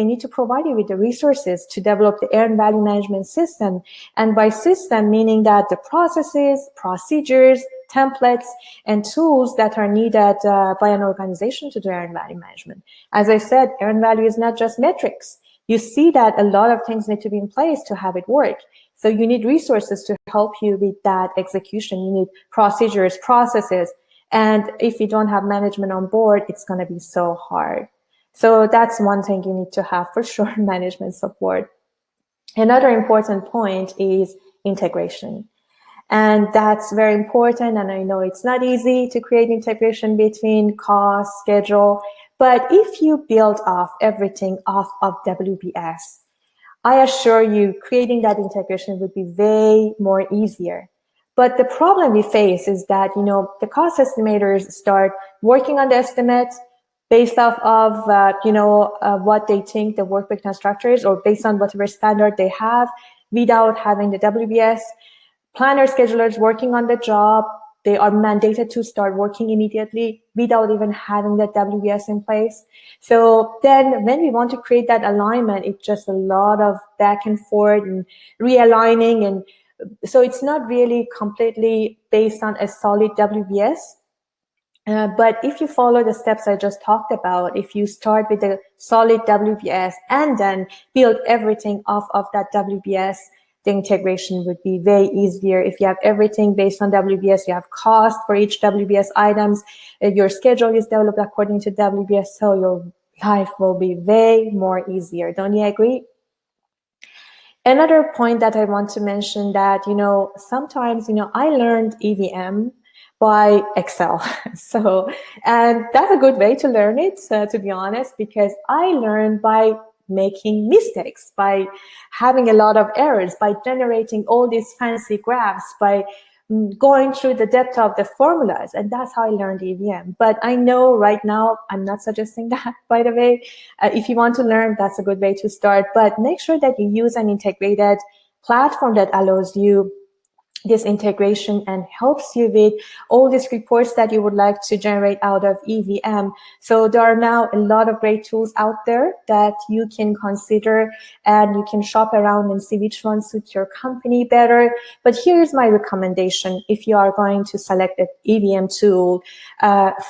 need to provide you with the resources to develop the earned value management system. And by system, meaning that the processes, procedures, templates, and tools that are needed by an organization to do earned value management. As I said, earned value is not just metrics. You see that a lot of things need to be in place to have it work. So you need resources to help you with that execution. You need procedures, processes. And if you don't have management on board, it's going to be so hard. So that's one thing you need to have for sure, management support. Another important point is integration. And that's very important. And I know it's not easy to create integration between cost, schedule. But if you build off everything off of WBS, I assure you creating that integration would be way more easier. But the problem we face is that, the cost estimators start working on the estimate based off of, what they think the work breakdown structure is, or based on whatever standard they have, without having the WBS. Planner schedulers working on the job, they are mandated to start working immediately without even having that WBS in place. So then when we want to create that alignment, it's just a lot of back and forth and realigning. And so it's not really completely based on a solid WBS. But if you follow the steps I just talked about, if you start with a solid WBS and then build everything off of that WBS, the integration would be way easier. If you have everything based on WBS, you have cost for each WBS items, your schedule is developed according to WBS, so your life will be way more easier. Don't you agree? Another point that I want to mention that, sometimes, I learned EVM by Excel. And that's a good way to learn it, to be honest, because I learned by making mistakes, by having a lot of errors, by generating all these fancy graphs, by going through the depth of the formulas. And that's how I learned EVM. But I know right now, I'm not suggesting that, by the way. If you want to learn, that's a good way to start. But make sure that you use an integrated platform that allows you this integration and helps you with all these reports that you would like to generate out of EVM. So there are now a lot of great tools out there that you can consider, and you can shop around and see which one suits your company better. But here's my recommendation if you are going to select an EVM tool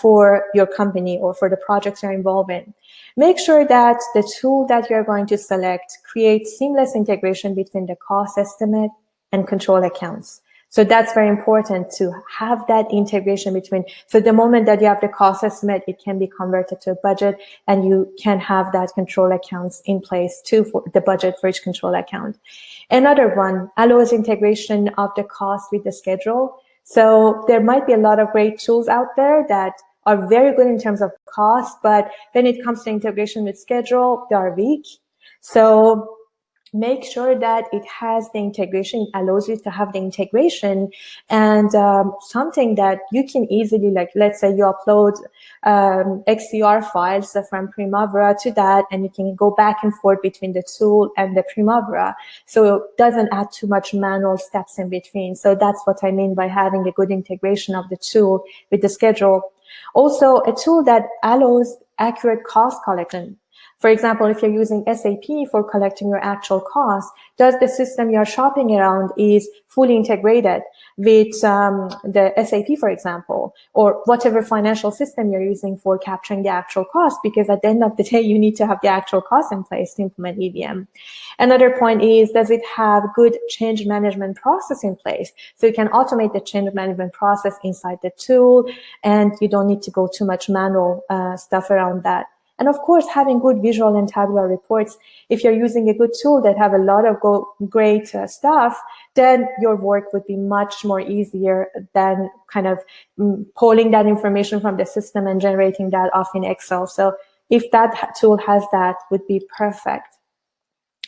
for your company or for the projects you're involved in. Make sure that the tool that you're going to select creates seamless integration between the cost estimate and control accounts. So that's very important to have that integration between. So the moment that you have the cost estimate, it can be converted to a budget, and you can have that control accounts in place too for the budget for each control account. Another one allows integration of the cost with the schedule. So there might be a lot of great tools out there that are very good in terms of cost, but when it comes to integration with schedule, they are weak. So make sure that it has the integration, allows you to have the integration, and something that you can easily, like, let's say you upload XCR files from Primavera to that, and you can go back and forth between the tool and the Primavera. So it doesn't add too much manual steps in between. So that's what I mean by having a good integration of the tool with the schedule. Also, a tool that allows accurate cost collection. For example, if you're using SAP for collecting your actual costs, does the system you're shopping around is fully integrated with the SAP, for example, or whatever financial system you're using for capturing the actual cost, because at the end of the day, you need to have the actual cost in place to implement EVM. Another point is, does it have good change management process in place? So you can automate the change management process inside the tool, and you don't need to go too much manual stuff around that. And of course, having good visual and tabular reports. If you're using a good tool that have a lot of great stuff, then your work would be much more easier than kind of pulling that information from the system and generating that off in Excel. So if that tool has that, would be perfect.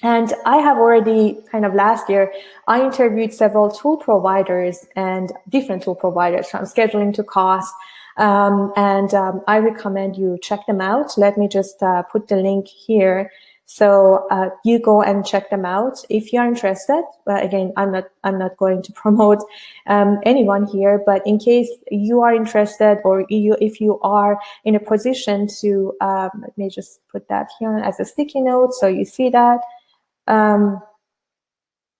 And I have already kind of last year, I interviewed several tool providers and different tool providers from scheduling to cost. I recommend you check them out. Let me just put the link here. So you go and check them out if you're interested. Again, I'm not going to promote anyone here, but in case you are interested, or if you are in a position to, let me just put that here as a sticky note so you see that.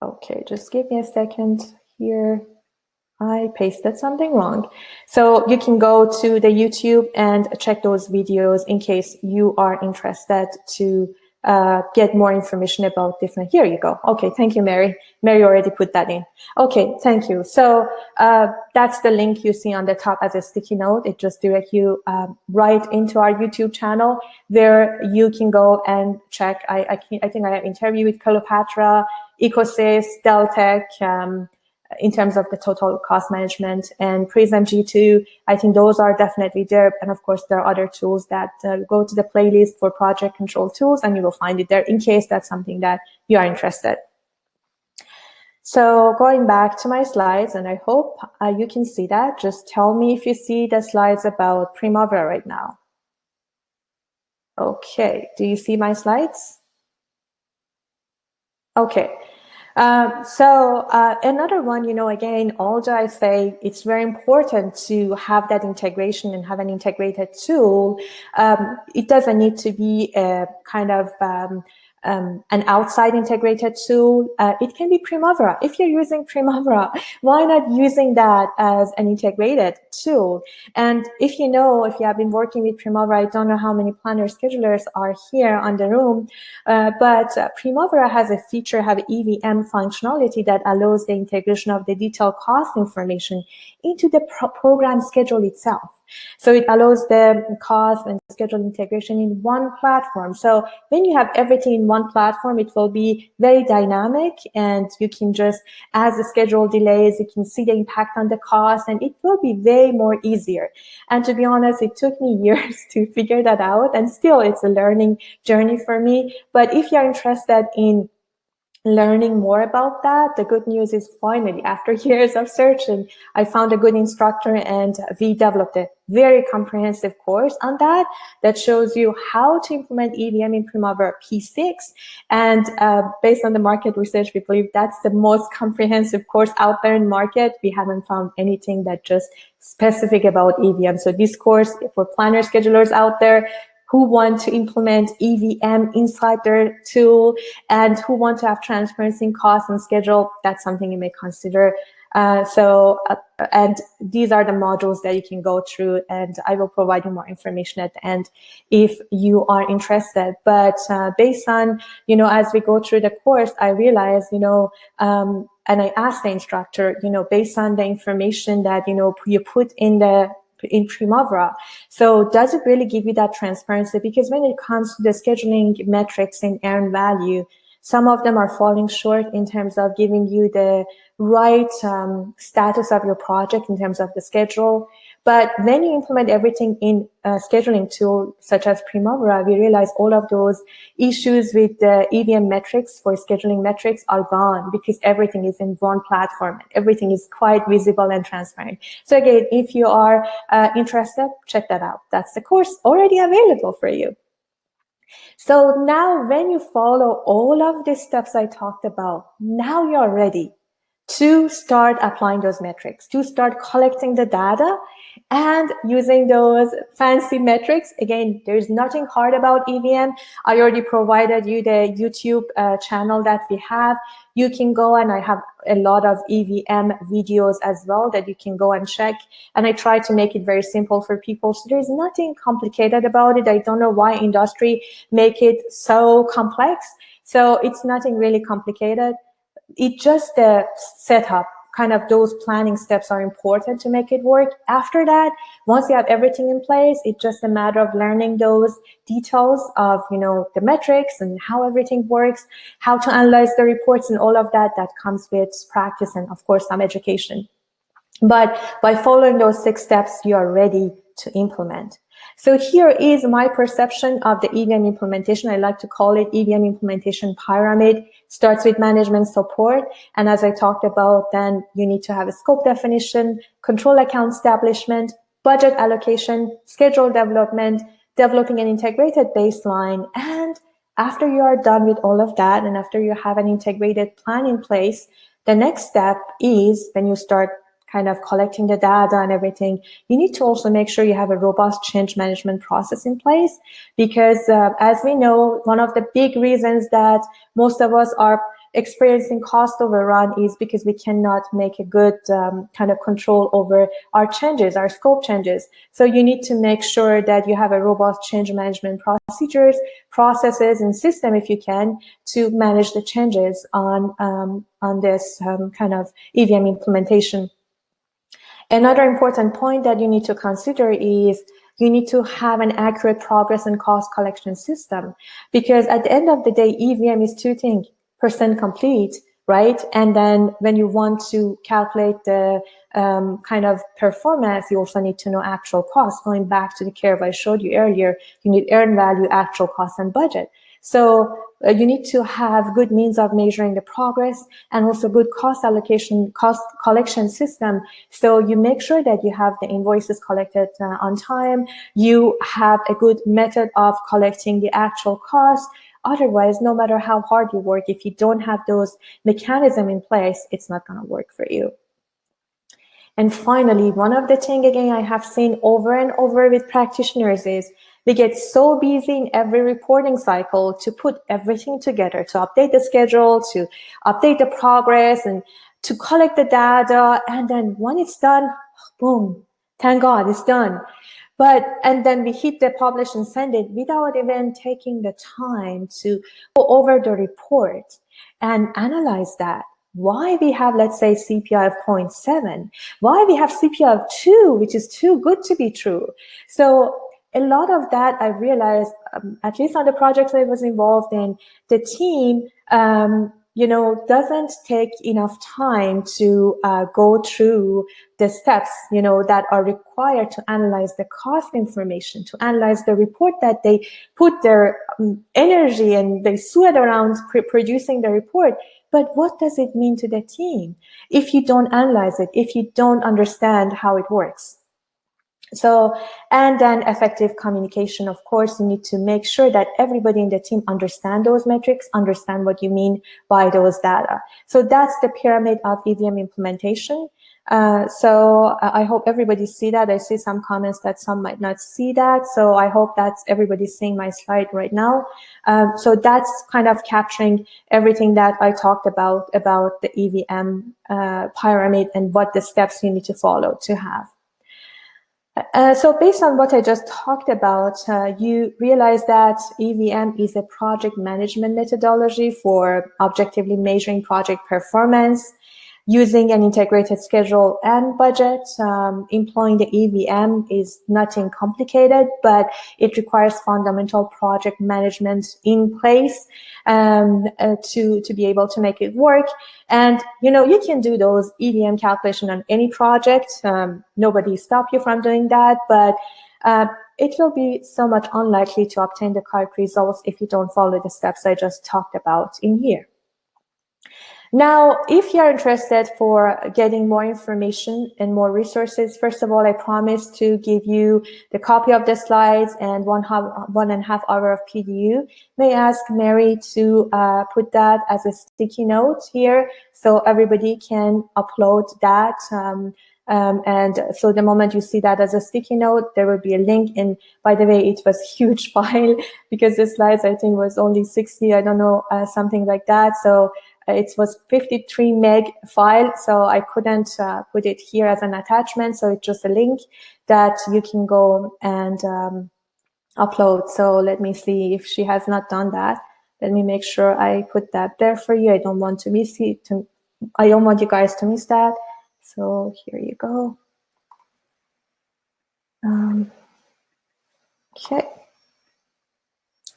Okay, just give me a second here. I pasted something wrong. So you can go to the YouTube and check those videos in case you are interested to get more information about different. Here you go. Okay, thank you, Mary. Mary already put that in. Okay, thank you. So that's the link you see on the top as a sticky note. It just directs you right into our YouTube channel, where you can go and check. I think I have interviewed with Cleopatra, Ecosys, Deltec, in terms of the total cost management, and Prism G2. I think those are definitely there. And of course, there are other tools that go to the playlist for project control tools, and you will find it there in case that's something that you are interested. So going back to my slides, and I hope you can see that. Just tell me if you see the slides about Primavera right now. Okay, do you see my slides? Okay. Another one, again, although I say it's very important to have that integration and have an integrated tool, it doesn't need to be a kind of an outside integrated tool. It can be Primavera. If you're using Primavera, why not using that as an integrated tool? And if you have been working with Primavera, I don't know how many planner schedulers are here on the room, but Primavera has a feature, have EVM functionality that allows the integration of the detailed cost information into the program schedule itself. So it allows the cost and schedule integration in one platform. So when you have everything in one platform, it will be very dynamic, and you can just, as the schedule delays, you can see the impact on the cost, and it will be way more easier. And to be honest, it took me years to figure that out, and still it's a learning journey for me. But if you're interested in learning more about that, the good news is finally, after years of searching, I found a good instructor, and we developed a very comprehensive course on that shows you how to implement EVM in Primavera P6. And based on the market research, we believe that's the most comprehensive course out there in market. We haven't found anything that just specific about EVM. So this course for planner schedulers out there who want to implement EVM inside their tool and who want to have transparency in cost and schedule, that's something you may consider. And these are the modules that you can go through, and I will provide you more information at the end if you are interested. But based on, as we go through the course, I realized, and I asked the instructor, based on the information that, you put in Primavera. So does it really give you that transparency? Because when it comes to the scheduling metrics and earned value, some of them are falling short in terms of giving you the right status of your project in terms of the schedule. But when you implement everything in a scheduling tool such as Primavera, we realize all of those issues with the EVM metrics for scheduling metrics are gone, because everything is in one platform. Everything is quite visible and transparent. So again, if you are interested, check that out. That's the course already available for you. So now when you follow all of the steps I talked about, now you're ready. to start applying those metrics, to start collecting the data and using those fancy metrics. Again, there's nothing hard about EVM. I already provided you the YouTube channel that we have. You can go, and I have a lot of EVM videos as well that you can go and check. And I try to make it very simple for people. So there's nothing complicated about it. I don't know why industry make it so complex. So it's nothing really complicated. It just the setup, kind of those planning steps are important to make it work. After that, once you have everything in place, it's just a matter of learning those details of, the metrics and how everything works, how to analyze the reports and all of that. That comes with practice and, of course, some education. But by following those 6 steps, you are ready to implement. So here is my perception of the EVM implementation. I like to call it EVM implementation pyramid. Starts with management support. And as I talked about, then you need to have a scope definition, control account establishment, budget allocation, schedule development, developing an integrated baseline. And after you are done with all of that, and after you have an integrated plan in place, the next step is when you start kind of collecting the data and everything, you need to also make sure you have a robust change management process in place, because as we know, one of the big reasons that most of us are experiencing cost overrun is because we cannot make a good kind of control over our changes, our scope changes. So you need to make sure that you have a robust change management procedures, processes, and system, if you can, to manage the changes on this kind of EVM implementation. Another important point that you need to consider is you need to have an accurate progress and cost collection system, because at the end of the day, EVM is 2 things: % complete, right? And then when you want to calculate the kind of performance, you also need to know actual cost. Going back to the curve I showed you earlier, you need earned value, actual cost, and budget. So you need to have good means of measuring the progress and also good cost allocation, cost collection system. So you make sure that you have the invoices collected on time. You have a good method of collecting the actual cost. Otherwise, no matter how hard you work, if you don't have those mechanisms in place, it's not going to work for you. And finally, one of the things, again, I have seen over and over with practitioners is we get so busy in every reporting cycle to put everything together, to update the schedule, to update the progress, and to collect the data. And then when it's done, boom, thank God it's done. And then we hit the publish and send it without even taking the time to go over the report and analyze that. Why we have, let's say, CPI of 0.7, why we have CPI of 2, which is too good to be true. So a lot of that I realized, at least on the projects I was involved in, the team, doesn't take enough time to go through the steps, that are required to analyze the cost information, to analyze the report that they put their energy and they sweat around producing the report. But what does it mean to the team if you don't analyze it, if you don't understand how it works? So, and then effective communication, of course, you need to make sure that everybody in the team understand those metrics, understand what you mean by those data. So that's the pyramid of EVM implementation. So I hope everybody see that. I see some comments that some might not see that. So I hope that's everybody's seeing my slide right now. So that's kind of capturing everything that I talked about the EVM pyramid and what the steps you need to follow to have. So based on what I just talked about, you realize that EVM is a project management methodology for objectively measuring project performance, using an integrated schedule and budget. Employing the EVM is nothing complicated, but it requires fundamental project management in place to be able to make it work. And, you can do those EVM calculation on any project. Nobody stop you from doing that, but it will be so much unlikely to obtain the correct results if you don't follow the steps I just talked about in here. Now, if you're interested for getting more information and more resources, first of all, I promise to give you the copy of the slides and 1.5 hour of PDU. May I ask Mary to put that as a sticky note here so everybody can upload that. And so the moment you see that as a sticky note, there will be a link. And by the way, it was a huge file because the slides, I think, was only 60, I don't know, something like that. So it was 53 meg file, so I couldn't put it here as an attachment. So it's just a link that you can go and upload. So let me see if she has not done that. Let me make sure I put that there for you. I don't want to miss it. I don't want you guys to miss that. So here you go. Okay.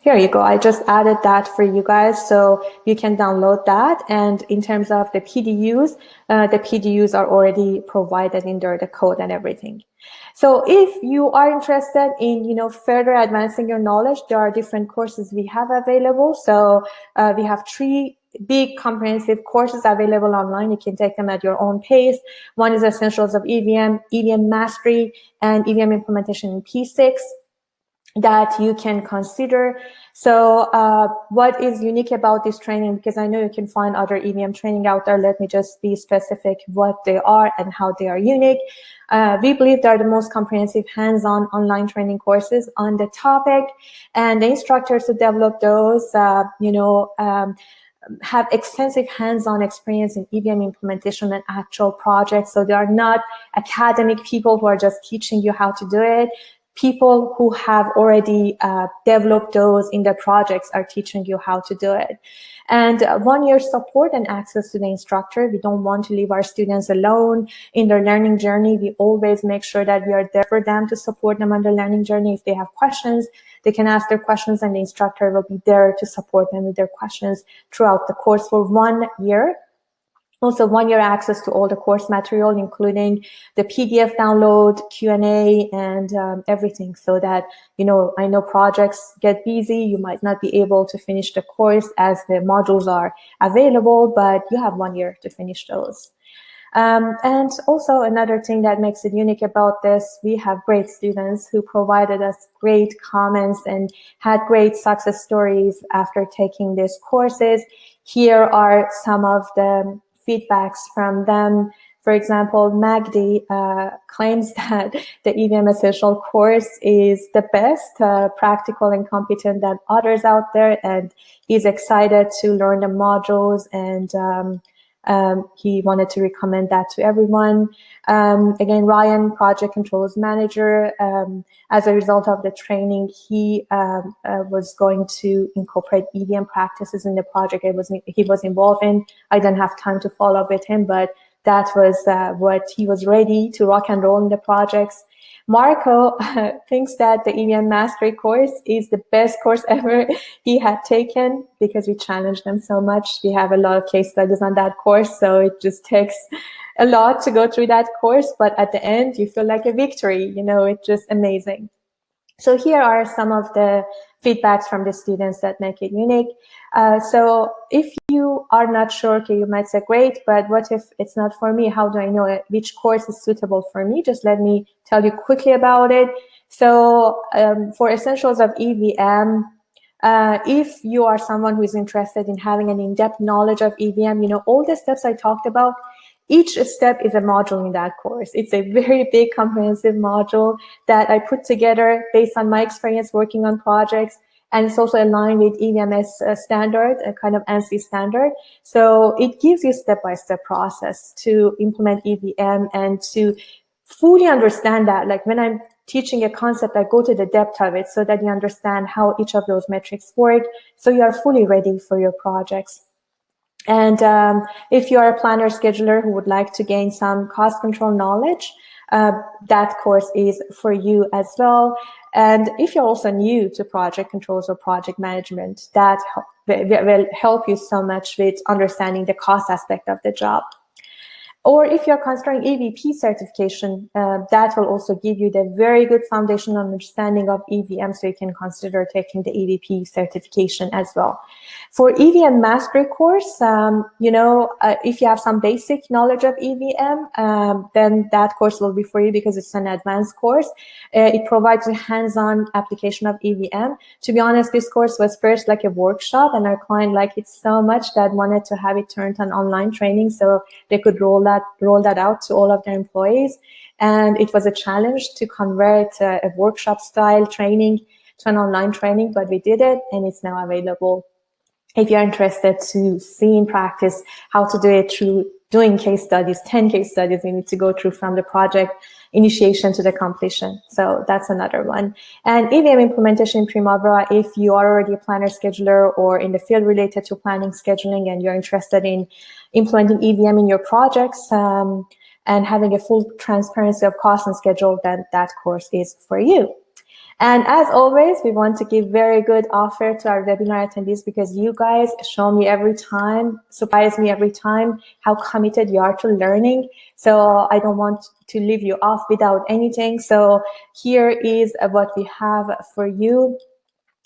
Here you go. I just added that for you guys, so you can download that. And in terms of the PDUs are already provided in there, the code and everything. So if you are interested in, further advancing your knowledge, there are different courses we have available. So we have 3 big comprehensive courses available online. You can take them at your own pace. One is Essentials of EVM, EVM Mastery, and EVM Implementation in P6. That you can consider. So what is unique about this training, because I know you can find other EVM training out there, let me just be specific what they are and how they are unique. We believe they are the most comprehensive hands-on online training courses on the topic, and the instructors who develop those, have extensive hands-on experience in EVM implementation and actual projects. So they are not academic people who are just teaching you how to do it. People who have already developed those in their projects are teaching you how to do it. And 1 year support and access to the instructor. We don't want to leave our students alone in their learning journey. We always make sure that we are there for them to support them on their learning journey. If they have questions, they can ask their questions and the instructor will be there to support them with their questions throughout the course for 1 year. Also 1 year access to all the course material, including the PDF download, Q&A, and everything, so that, I know projects get busy. You might not be able to finish the course as the modules are available, but you have 1 year to finish those. And also another thing that makes it unique about this, we have great students who provided us great comments and had great success stories after taking these courses. Here are some of the feedbacks from them. For example, Magdi claims that the EVM Essential course is the best, practical and competent than others out there, and he's excited to learn the modules, and he wanted to recommend that to everyone. Again, Ryan, Project Controls Manager, as a result of the training, he was going to incorporate EVM practices in the project he was involved in. I didn't have time to follow up with him, but that was what he was ready to rock and roll in the projects. Marco thinks that the EVM Mastery course is the best course ever he had taken, because we challenged them so much. We have a lot of case studies on that course, so it just takes a lot to go through that course, but at the end you feel like a victory. It's just amazing. So here are some of the feedbacks from the students that make it unique. So if you are not sure, okay, you might say, great, but what if it's not for me? How do I know which course is suitable for me? Just let me tell you quickly about it. So for Essentials of EVM, if you are someone who is interested in having an in-depth knowledge of EVM, all the steps I talked about, each step is a module in that course. It's a very big comprehensive module that I put together based on my experience working on projects, and it's also aligned with EVM's standard, a kind of ANSI standard. So it gives you step-by-step process to implement EVM and to fully understand that. Like when I'm teaching a concept, I go to the depth of it so that you understand how each of those metrics work, so you are fully ready for your projects. And if you are a planner scheduler who would like to gain some cost control knowledge, that course is for you as well. And if you're also new to project controls or project management, that will help you so much with understanding the cost aspect of the job. Or if you're considering EVP certification, that will also give you the very good foundational understanding of EVM, so you can consider taking the EVP certification as well. For EVM mastery course, if you have some basic knowledge of EVM, then that course will be for you because it's an advanced course. It provides a hands-on application of EVM. To be honest, this course was first like a workshop, and our client liked it so much that wanted to have it turned on online training so they could roll that out to all of their employees. And it was a challenge to convert a workshop style training to an online training, but we did it, and it's now available. If you're interested to see in practice how to do it through doing case studies, 10 case studies we need to go through from the project initiation to the completion. So that's another one. And EVM implementation in Primavera, if you are already a planner scheduler or in the field related to planning scheduling and you're interested in implementing EVM in your projects and having a full transparency of cost and schedule, then that course is for you. And as always, we want to give very good offer to our webinar attendees because you guys show me every time, surprise me every time how committed you are to learning. So I don't want to leave you off without anything. So here is what we have for you.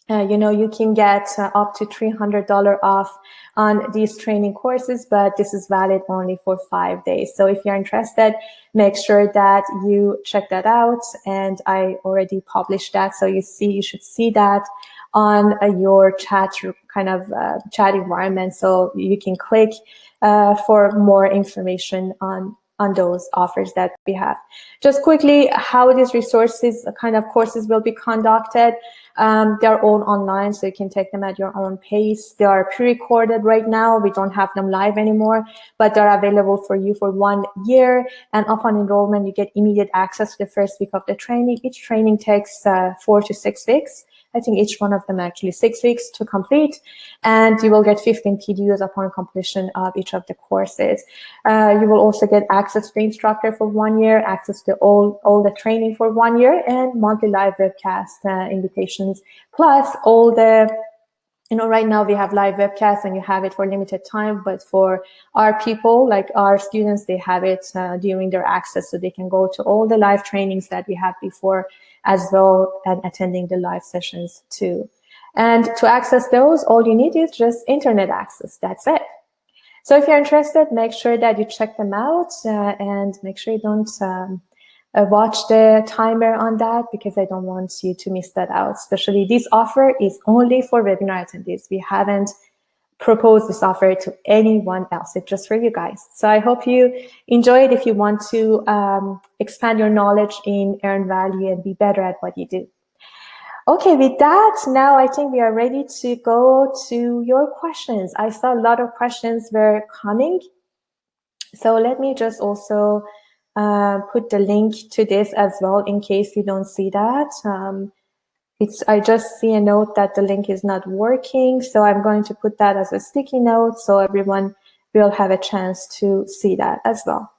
You can get up to $300 off on these training courses, but this is valid only for 5 days. So if you're interested, make sure that you check that out. And I already published that. So you should see that on your chat chat environment. So you can click for more information on those offers that we have. Just quickly, how these resources, kind of courses will be conducted. They're all online, so you can take them at your own pace. They are pre-recorded right now. We don't have them live anymore, but they're available for you for 1 year. And upon enrollment, you get immediate access to the first week of the training. Each training takes 4 to 6 weeks. I think each one of them actually 6 weeks to complete, and you will get 15 PDUs upon completion of each of the courses. You will also get access to the instructor for 1 year, access to all the training for 1 year, and monthly live webcast invitations, plus all the, right now we have live webcasts and you have it for limited time, but for our people, like our students, they have it during their access, so they can go to all the live trainings that we had before as well, and attending the live sessions too. And to access those, all you need is just internet access. That's it. So if you're interested, make sure that you check them out and make sure you don't watch the timer on that, because I don't want you to miss that out. Especially this offer is only for webinar attendees. We haven't proposed this offer to anyone else. It's just for you guys. So I hope you enjoy it. If you want to expand your knowledge in earned value and be better at what you do. Okay, with that, now I think we are ready to go to your questions. I saw a lot of questions were coming. So let me just also put the link to this as well in case you don't see that. I just see a note that the link is not working. So I'm going to put that as a sticky note so everyone will have a chance to see that as well.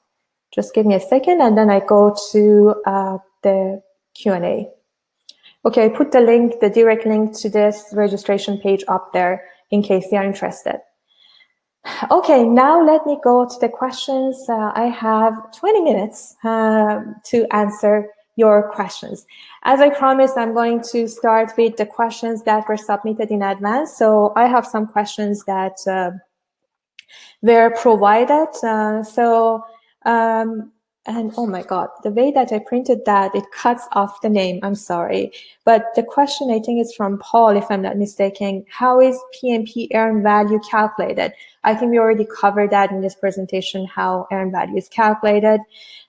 Just give me a second and then I go to the Q&A. Okay, I put the link, the direct link to this registration page up there in case you are interested. Okay, now let me go to the questions. I have 20 minutes to answer your questions. As I promised, I'm going to start with the questions that were submitted in advance. So I have some questions that were provided. And oh my God, the way that I printed that, it cuts off the name. I'm sorry. But the question, I think, is from Paul, if I'm not mistaken. How is PMP earned value calculated? I think we already covered that in this presentation, how earned value is calculated.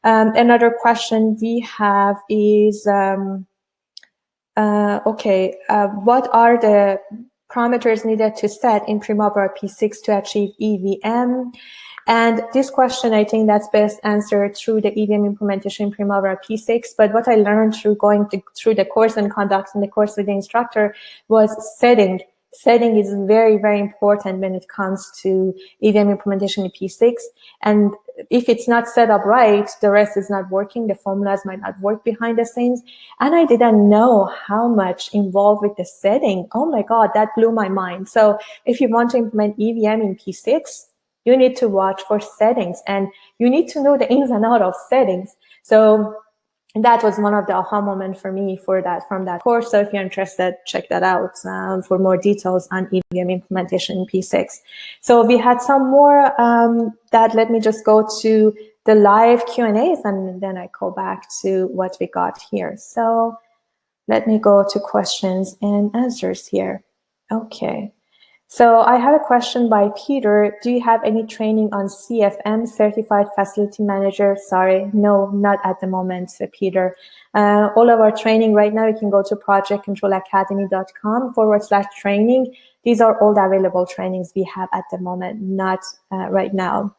Another question we have is, what are the parameters needed to set in Primavera P6 to achieve EVM? And this question, I think that's best answered through the EVM implementation in Primavera P6. But what I learned through going through the course and conducting the course with the instructor was setting. Setting is very, very important when it comes to EVM implementation in P6. And if it's not set up right, the rest is not working. The formulas might not work behind the scenes. And I didn't know how much involved with the setting. Oh my God, that blew my mind. So if you want to implement EVM in P6, you need to watch for settings, and you need to know the ins and outs of settings. So that was one of the aha moments for me from that course. So if you're interested, check that out for more details on EVM implementation in P6. So we had some more that let me just go to the live Q&As, and then I go back to what we got here. So let me go to questions and answers here. Okay. So I have a question by Peter. Do you have any training on CFM, Certified Facility Manager? Sorry, no, not at the moment, Peter. All of our training right now, you can go to projectcontrolacademy.com/training. These are all the available trainings we have at the moment, not right now.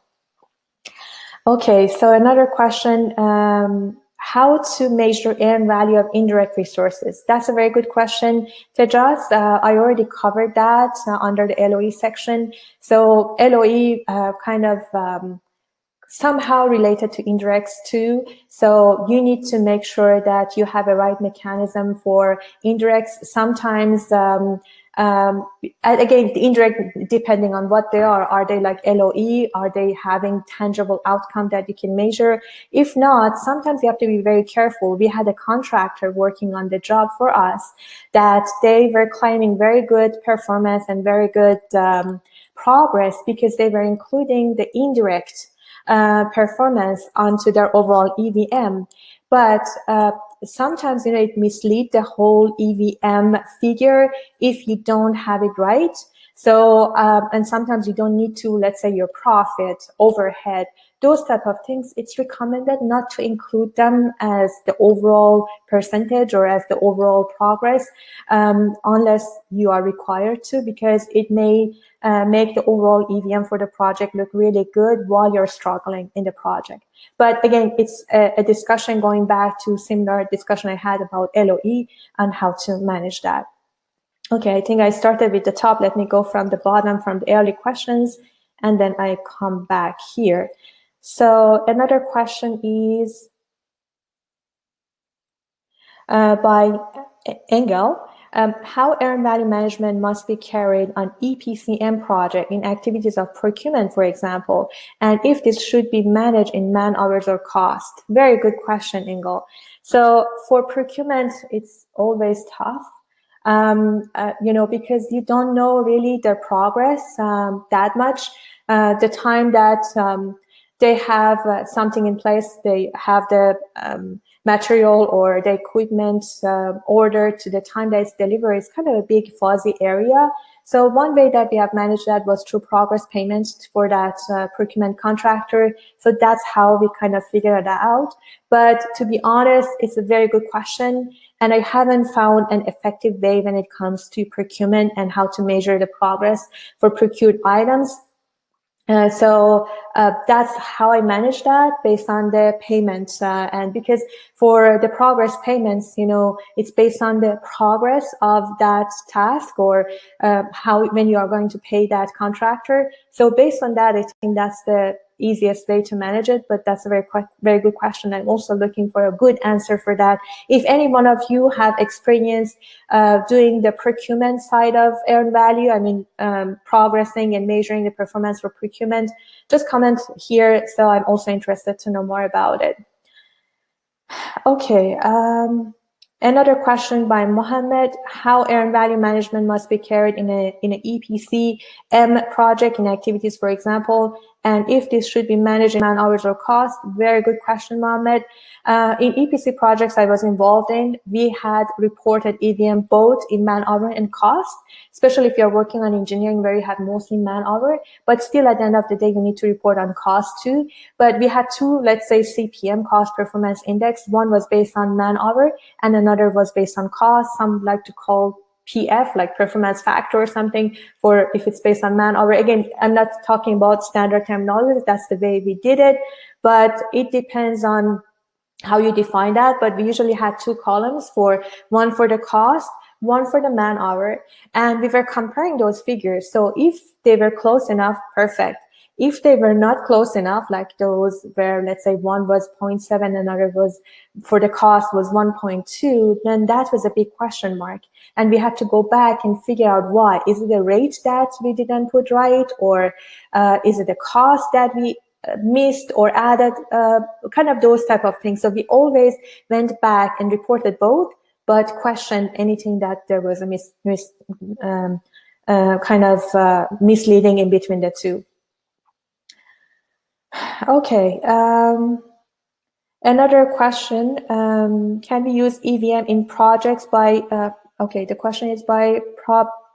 Okay, so another question, how to measure earned value of indirect resources? That's a very good question, Tejas. I already covered that under the LOE section. So LOE kind of somehow related to indirects too. So you need to make sure that you have a right mechanism for indirects. Sometimes, again, the indirect, depending on what they are they like LOE? Are they having tangible outcome that you can measure? If not, sometimes you have to be very careful. We had a contractor working on the job for us that they were claiming very good performance and very good progress because they were including the indirect performance onto their overall EVM. But sometimes, it misleads the whole EVM figure if you don't have it right. So, and sometimes you don't need to, let's say, your profit, overhead, those type of things. It's recommended not to include them as the overall percentage or as the overall progress, unless you are required to, because it may make the overall EVM for the project look really good while you're struggling in the project. But again, it's a discussion going back to similar discussion I had about LOE and how to manage that. Okay, I think I started with the top. Let me go from the bottom, from the early questions, and then I come back here. So another question is by Engel. How earned value management must be carried on EPCM project in activities of procurement, for example, and if this should be managed in man hours or cost? Very good question, Engel. So for procurement, it's always tough, because you don't know really their progress that much. The time that they have something in place, they have the material or the equipment ordered to the time that it's delivered is kind of a big fuzzy area. So one way that we have managed that was through progress payments for that procurement contractor. So that's how we kind of figured that out. But to be honest, it's a very good question. And I haven't found an effective way when it comes to procurement and how to measure the progress for procured items. So that's how I manage that based on the payments. And because for the progress payments, it's based on the progress of that task or when you are going to pay that contractor. So based on that, I think that's the easiest way to manage it, but that's a very good question. I'm also looking for a good answer for that. If any one of you have experience doing the procurement side of earned value, progressing and measuring the performance for procurement, just comment here. So I'm also interested to know more about it. Okay. Another question by Mohammed: how earned value management must be carried in an EPC project in activities, for example, and if this should be managed in man hours or cost? Very good question, Mohammed. In EPC projects I was involved in, we had reported EVM both in man hour and cost, especially if you're working on engineering where you have mostly man hour, but still at the end of the day, you need to report on cost too. But we had two, let's say, CPM, cost performance index. One was based on man hour and another was based on cost. Some like to call PF, like performance factor or something, for if it's based on man hour. Again, I'm not talking about standard terminology. That's the way we did it, but it depends on how you define that. But we usually had two columns, one for the cost, one for the man hour, and we were comparing those figures. So if they were close enough, perfect. If they were not close enough, like those where, let's say, one was 0.7, another was, for the cost was 1.2, then that was a big question mark. And we had to go back and figure out why. Is it the rate that we didn't put right? Or is it the cost that we missed or added? Kind of those type of things. So we always went back and reported both, but questioned anything that there was a misleading in between the two. Okay. Another question, can we use EVM in projects by, okay, the question is by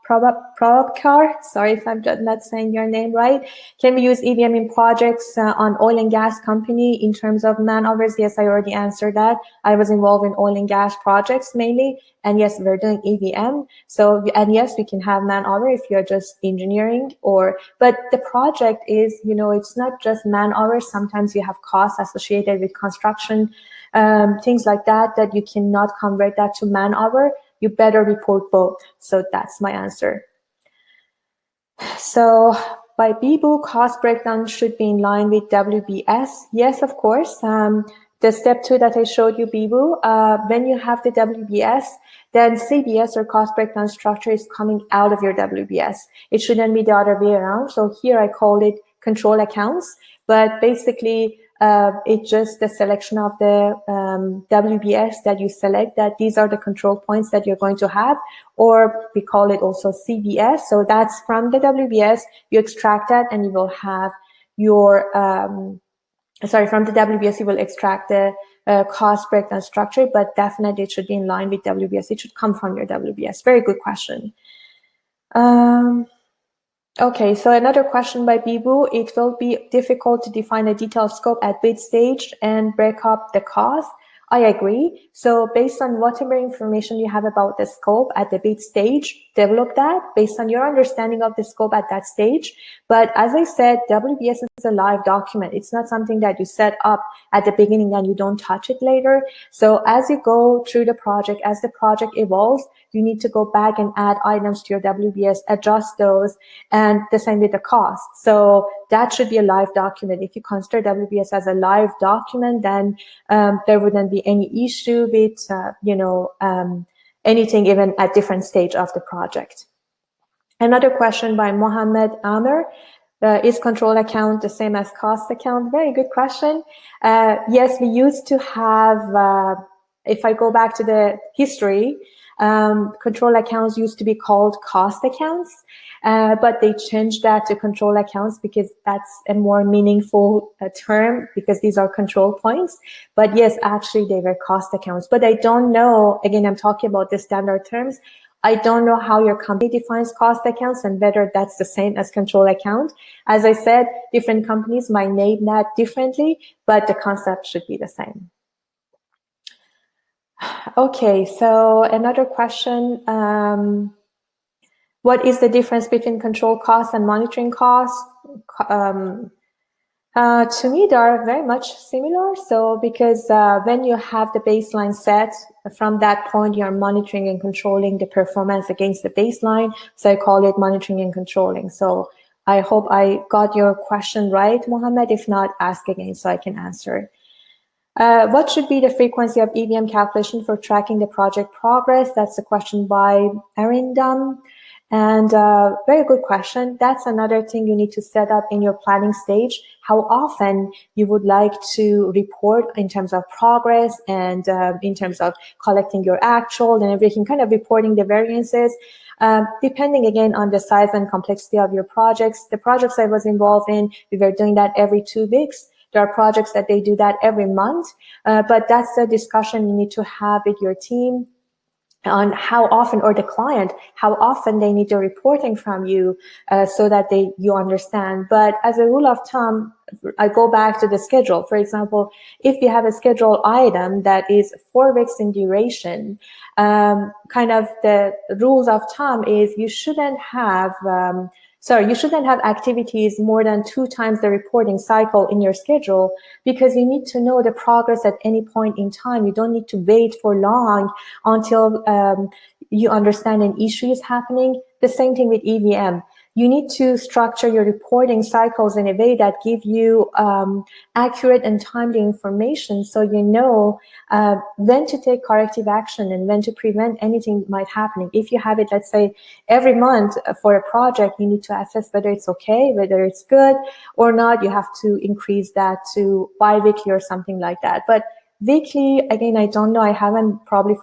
Probcar, sorry if I'm not saying your name right. Can we use EVM in projects on oil and gas company in terms of man hours? Yes, I already answered that. I was involved in oil and gas projects mainly, and yes, we're doing EVM. So, and yes, we can have man hour if you're just engineering, or, but the project is, you know, it's not just man hours. Sometimes you have costs associated with construction, things like that, that you cannot convert that to man hour. You better report both. So that's my answer. So by BBU, cost breakdown should be in line with WBS. Yes, of course. The step 2 that I showed you, BBU, when you have the WBS, then CBS or cost breakdown structure is coming out of your WBS. It shouldn't be the other way around. So here I call it control accounts, but basically it's just the selection of the WBS that you select, that these are the control points that you're going to have, or we call it also CBS. So that's from the WBS, you extract that and you will have your, from the WBS, you will extract the cost breakdown structure, but definitely it should be in line with WBS. It should come from your WBS. Very good question. Okay, so another question by Bibu. It will be difficult to define a detailed scope at bid stage and break up the cost. I agree. So based on whatever information you have about the scope at the bid stage, develop that based on your understanding of the scope at that stage. But as I said, WBS is a live document. It's not something that you set up at the beginning and you don't touch it later. So as you go through the project, as the project evolves, you need to go back and add items to your WBS, adjust those, and the same with the cost. So that should be a live document. If you consider WBS as a live document, then there wouldn't be any issue with, anything even at different stage of the project. Another question by Mohammed Amer. Is control account the same as cost account? Very good question. Yes, we used to have, if I go back to the history, control accounts used to be called cost accounts, but they changed that to control accounts because that's a more meaningful term, because these are control points. But yes, actually they were cost accounts. But I don't know, again, I'm talking about the standard terms. I don't know how your company defines cost accounts and whether that's the same as control account. As I said, different companies might name that differently, but the concept should be the same. Okay, so another question. What is the difference between control costs and monitoring costs? To me, they are very much similar. So because when you have the baseline set, from that point, you're monitoring and controlling the performance against the baseline. So I call it monitoring and controlling. So I hope I got your question right, Mohammed. If not, ask again so I can answer. What should be the frequency of EVM calculation for tracking the project progress? That's a question by Arindam. And very good question. That's another thing you need to set up in your planning stage, how often you would like to report in terms of progress and in terms of collecting your actual and everything, kind of reporting the variances, depending again on the size and complexity of your projects. The projects I was involved in, we were doing that every 2 weeks. There are projects that they do that every month, but that's a discussion you need to have with your team on how often, or the client, how often they need the reporting from you, so that you understand. But as a rule of thumb, I go back to the schedule. For example, if you have a schedule item that is 4 weeks in duration, kind of the rules of thumb is you shouldn't have activities more than 2 times the reporting cycle in your schedule, because you need to know the progress at any point in time. You don't need to wait for long until you understand an issue is happening. The same thing with EVM. you need to structure your reporting cycles in a way that give you accurate and timely information, so you know when to take corrective action and when to prevent anything might happening. If you have it, let's say, every month for a project, you need to assess whether it's okay, whether it's good or not. You have to increase that to bi-weekly or something like that. But weekly, again, I don't know. I haven't probably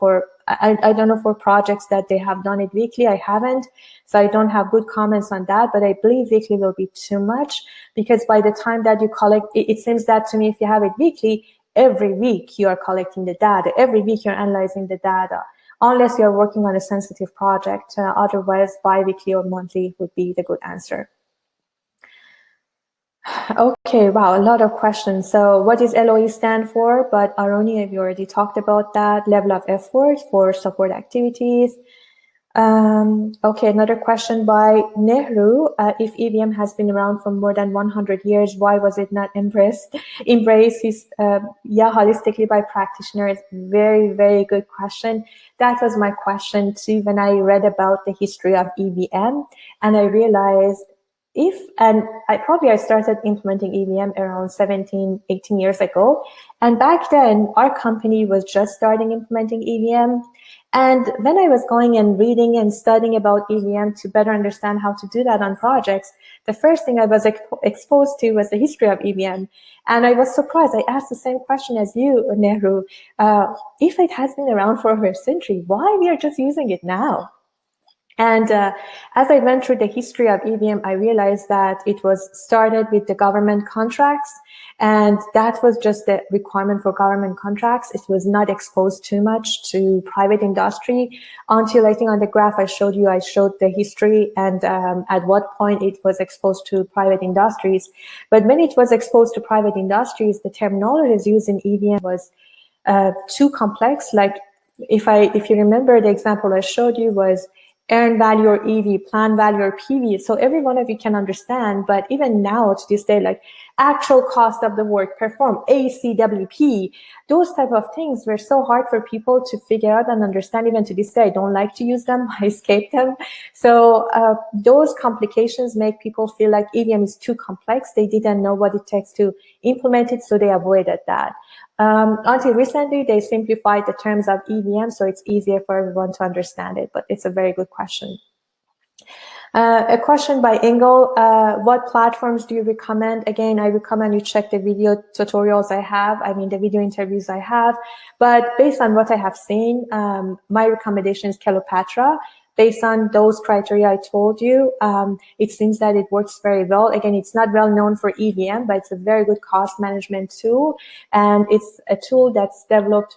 I don't know for projects that they have done it weekly. I haven't, so I don't have good comments on that, but I believe weekly will be too much, because by the time that you collect, it seems that to me, if you have it weekly, every week you are collecting the data, every week you're analyzing the data, unless you're working on a sensitive project. Otherwise, bi-weekly or monthly would be the good answer. Okay, wow, a lot of questions. So what does LOE stand for? But Aroni, have you already talked about that? Level of effort for support activities. Okay, another question by Nehru. If EVM has been around for more than 100 years, why was it not embraced holistically by practitioners? Very, very good question. That was my question too when I read about the history of EVM, and I realized I started implementing EVM around 17, 18 years ago. And back then, our company was just starting implementing EVM. And when I was going and reading and studying about EVM to better understand how to do that on projects, the first thing I was exposed to was the history of EVM. And I was surprised. I asked the same question as you, Nehru. If it has been around for over a century, why we are just using it now? And as I went through the history of EVM, I realized that it was started with the government contracts, and that was just the requirement for government contracts. It was not exposed too much to private industry until, I think on the graph I showed the history and at what point it was exposed to private industries. But when it was exposed to private industries, the terminologies used in EVM was too complex. Like if you remember, the example I showed you was earn value or EV, plan value or PV. So every one of you can understand, but even now to this day, like actual cost of the work performed, ACWP, those type of things were so hard for people to figure out and understand. Even to this day, I don't like to use them. I escape them. So those complications make people feel like EVM is too complex. They didn't know what it takes to implement it, so they avoided that. Until recently, they simplified the terms of EVM, so it's easier for everyone to understand it, but it's a very good question. A question by Engel, what platforms do you recommend? Again, I recommend you check the video tutorials I have, the video interviews I have, but based on what I have seen, my recommendation is Kelopatra. Based on those criteria I told you, it seems that it works very well. Again, it's not well known for EVM, but it's a very good cost management tool. And it's a tool that's developed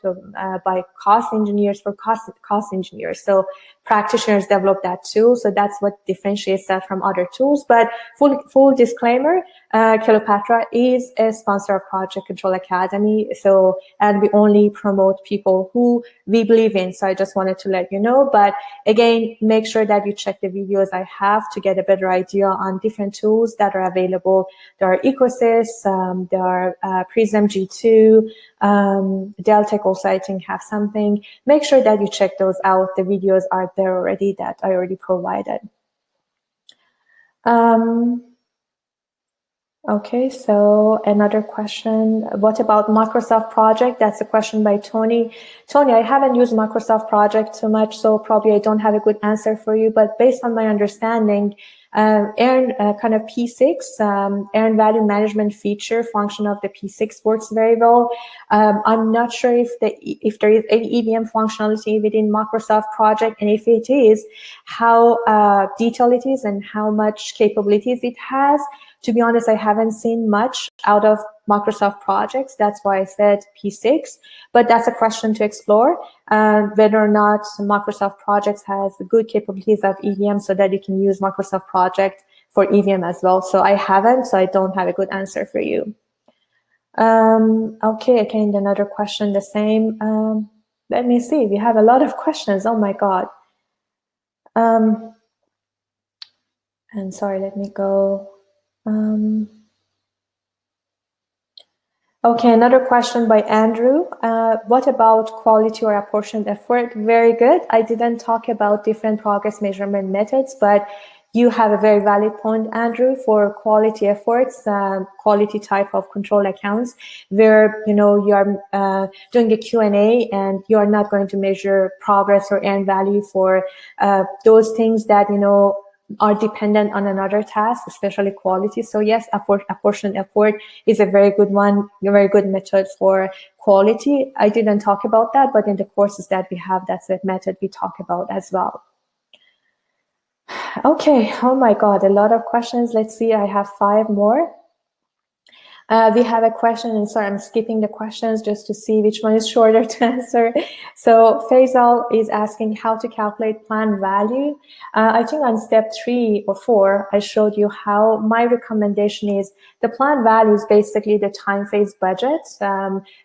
by cost engineers for cost engineers. So practitioners develop that tool. So that's what differentiates that from other tools. But full disclaimer, Kelopatra is a sponsor of Project Control Academy. So, and we only promote people who we believe in. So I just wanted to let you know. But again, make sure that you check the videos I have to get a better idea on different tools that are available. There are Ecosys, there are Prism G2, Deltek also I think have something. Make sure that you check those out. The videos are there already that I already provided. Okay, so another question. What about Microsoft Project? That's a question by Tony. Tony, I haven't used Microsoft Project too much, so probably I don't have a good answer for you. But based on my understanding, kind of P6, earned value management feature function of the P6 works very well. I'm not sure if there is any EVM functionality within Microsoft Project, and if it is, how detailed it is and how much capabilities it has. To be honest, I haven't seen much out of Microsoft projects. That's why I said P6, but that's a question to explore, whether or not Microsoft projects has good capabilities of EVM so that you can use Microsoft project for EVM as well. So I haven't, so I don't have a good answer for you. Okay, again, another question, the same. Let me see, we have a lot of questions. Oh my God. And sorry, let me go. Okay, another question by Andrew. What about quality or apportioned effort? Very good. I didn't talk about different progress measurement methods, but you have a very valid point, Andrew, for quality efforts, quality type of control accounts, where you're doing a Q&A and you're not going to measure progress or earn value for those things that are dependent on another task, especially quality. So yes, apportioned effort is a very good one, a very good method for quality. I didn't talk about that, but in the courses that we have, that's a method we talk about as well. Okay, oh my God, a lot of questions. Let's see, I have 5 more. We have a question, and sorry, I'm skipping the questions just to see which one is shorter to answer. So Faisal is asking how to calculate planned value. I think on step 3 or 4, I showed you how my recommendation is the planned value is basically the time phase budget,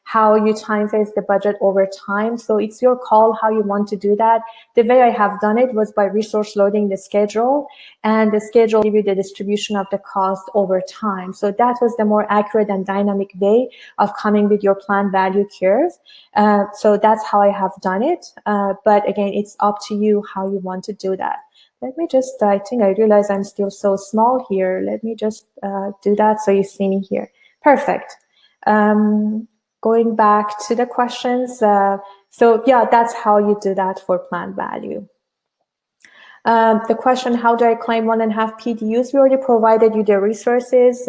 how you time phase the budget over time. So it's your call how you want to do that. The way I have done it was by resource loading the schedule, and the schedule give you the distribution of the cost over time. So that was the more accurate and dynamic way of coming with your planned value curve. So that's how I have done it. But again, it's up to you how you want to do that. Let me just, I think I realize I'm still so small here. Let me just do that so you see me here. Perfect. Going back to the questions. So yeah, that's how you do that for planned value. The question, how do I claim 1.5 PDUs? We already provided you the resources.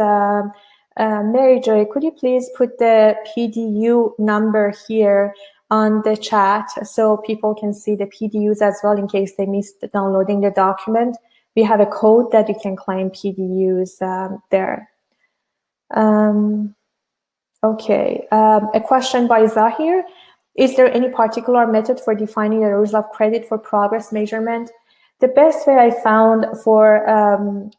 Mary Joy, could you please put the PDU number here on the chat so people can see the PDUs as well in case they missed downloading the document? We have a code that you can claim PDUs there. Okay, a question by Zahir. Is there any particular method for defining the rules of credit for progress measurement? The best way I found for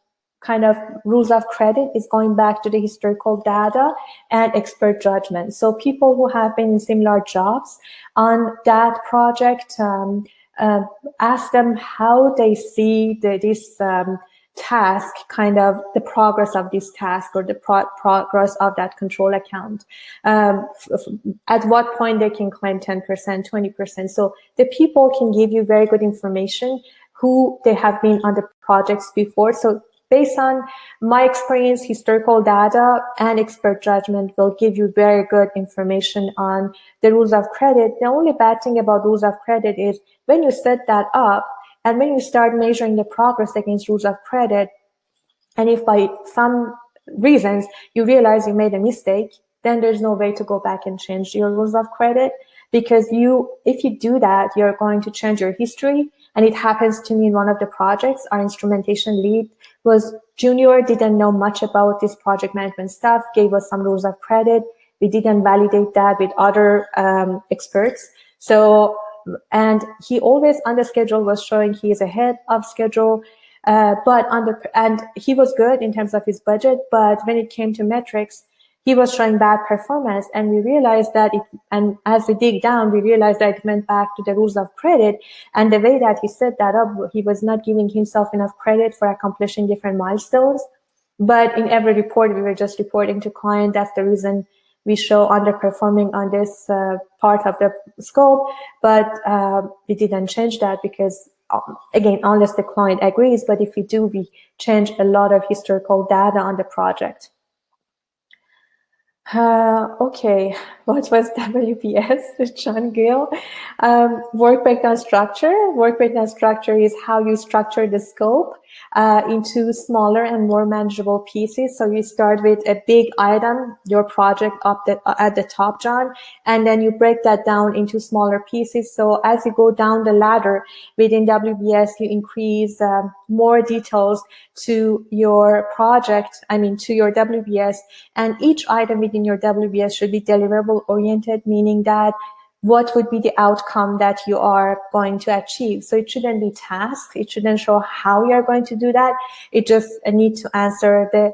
kind of rules of credit is going back to the historical data and expert judgment. So people who have been in similar jobs on that project, ask them how they see this task, kind of the progress of this task or the progress of that control account. At what point they can claim 10%, 20%. So the people can give you very good information who they have been on the projects before. So based on my experience, historical data and expert judgment will give you very good information on the rules of credit. The only bad thing about rules of credit is when you set that up and when you start measuring the progress against rules of credit, and if by some reasons you realize you made a mistake, then there's no way to go back and change your rules of credit, because if you do that, you're going to change your history. And it happens to me in one of the projects. Our instrumentation lead was junior, didn't know much about this project management stuff, gave us some rules of credit. We didn't validate that with other experts. So, and he always on the schedule was showing he is ahead of schedule, and he was good in terms of his budget. But when it came to metrics, he was showing bad performance, and we realized that and as we dig down, we realized that it went back to the rules of credit, and the way that he set that up, he was not giving himself enough credit for accomplishing different milestones. But in every report, we were just reporting to client. That's the reason we show underperforming on this part of the scope. But we didn't change that because, again, unless the client agrees, but if we do, we change a lot of historical data on the project. Okay, what was WBS, John Gill? Work breakdown structure. Work breakdown structure is how you structure the scope into smaller and more manageable pieces. So you start with a big item, your project at the top, John, and then you break that down into smaller pieces. So as you go down the ladder within WBS, you increase more details to your project, to your WBS, and each item within your WBS should be deliverable oriented, meaning that what would be the outcome that you are going to achieve. So it shouldn't be tasks. It shouldn't show how you're going to do that. It just needs to answer the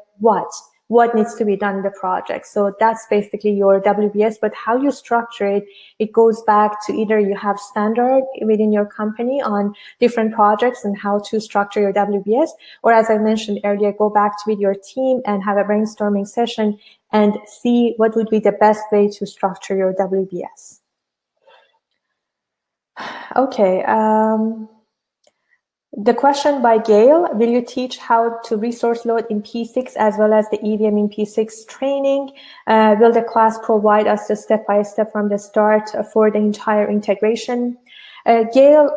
what needs to be done in the project. So that's basically your WBS, but how you structure it, it goes back to either you have standard within your company on different projects and how to structure your WBS, or as I mentioned earlier, go back to with your team and have a brainstorming session and see what would be the best way to structure your WBS. Okay. The question by Gail, will you teach how to resource load in P6 as well as the EVM in P6 training? Will the class provide us the step-by-step from the start for the entire integration? Gail,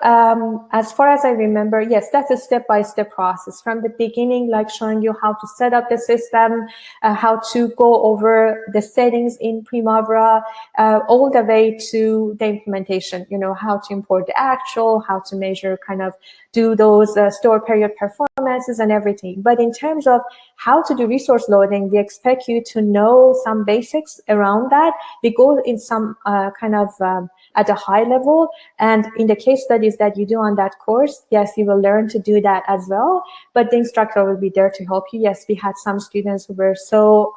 as far as I remember, yes, that's a step-by-step process from the beginning, like showing you how to set up the system, how to go over the settings in Primavera, all the way to the implementation, you know, how to import the actual, how to measure, kind of do those store period performances and everything. But in terms of how to do resource loading, we expect you to know some basics around that. We go in some at a high level, and in the case studies that you do on that course, yes, you will learn to do that as well, but the instructor will be there to help you. Yes, we had some students who were so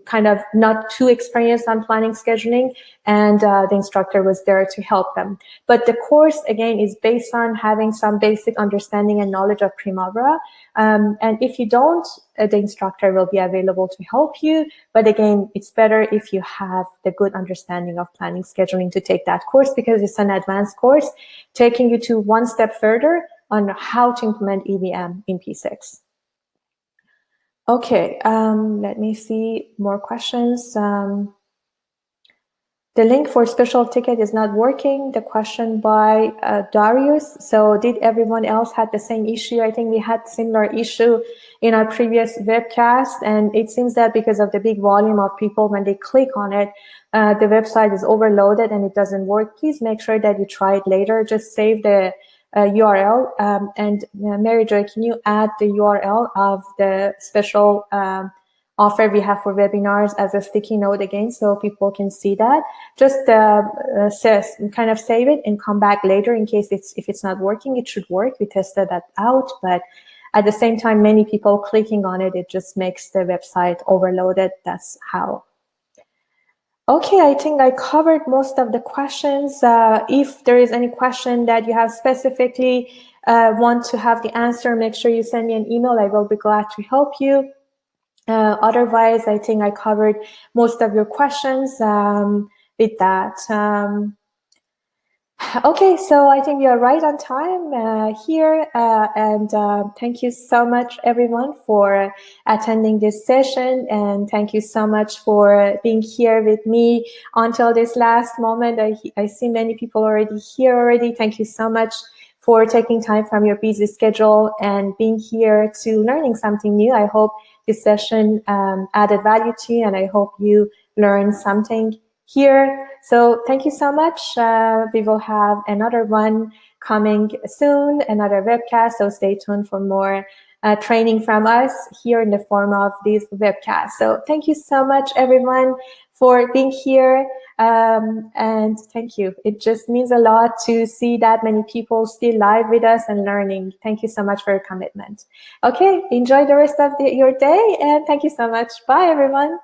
kind of not too experienced on planning scheduling, and the instructor was there to help them. But the course, again, is based on having some basic understanding and knowledge of Primavera. And if you don't, the instructor will be available to help you. But again, it's better if you have the good understanding of planning scheduling to take that course, because it's an advanced course taking you to one step further on how to implement EVM in P6. Okay, let me see more questions. The link for special ticket is not working. The question by Darius. So did everyone else had the same issue? I think we had similar issue in our previous webcast, and it seems that because of the big volume of people, when they click on it, the website is overloaded and it doesn't work. Please make sure that you try it later. Just save the URL, and Mary Joy, can you add the URL of the special offer we have for webinars as a sticky note again, so people can see that? Just kind of save it and come back later in case if it's not working. It should work. We tested that out, but at the same time, many people clicking on it, it just makes the website overloaded. That's how. Okay, I think I covered most of the questions. If there is any question that you have specifically want to have the answer, make sure you send me an email. I will be glad to help you. Otherwise, I think I covered most of your questions with that. Okay, so I think we are right on time here, and thank you so much, everyone, for attending this session, and thank you so much for being here with me until this last moment. I see many people already here already. Thank you so much for taking time from your busy schedule and being here to learning something new. I hope this session added value to you, and I hope you learned something here. So thank you so much. We will have another one coming soon, another webcast. So stay tuned for more training from us here in the form of these webcasts. So thank you so much, everyone, for being here. And thank you. It just means a lot to see that many people still live with us and learning. Thank you so much for your commitment. Okay, enjoy the rest of your day, and thank you so much. Bye, everyone.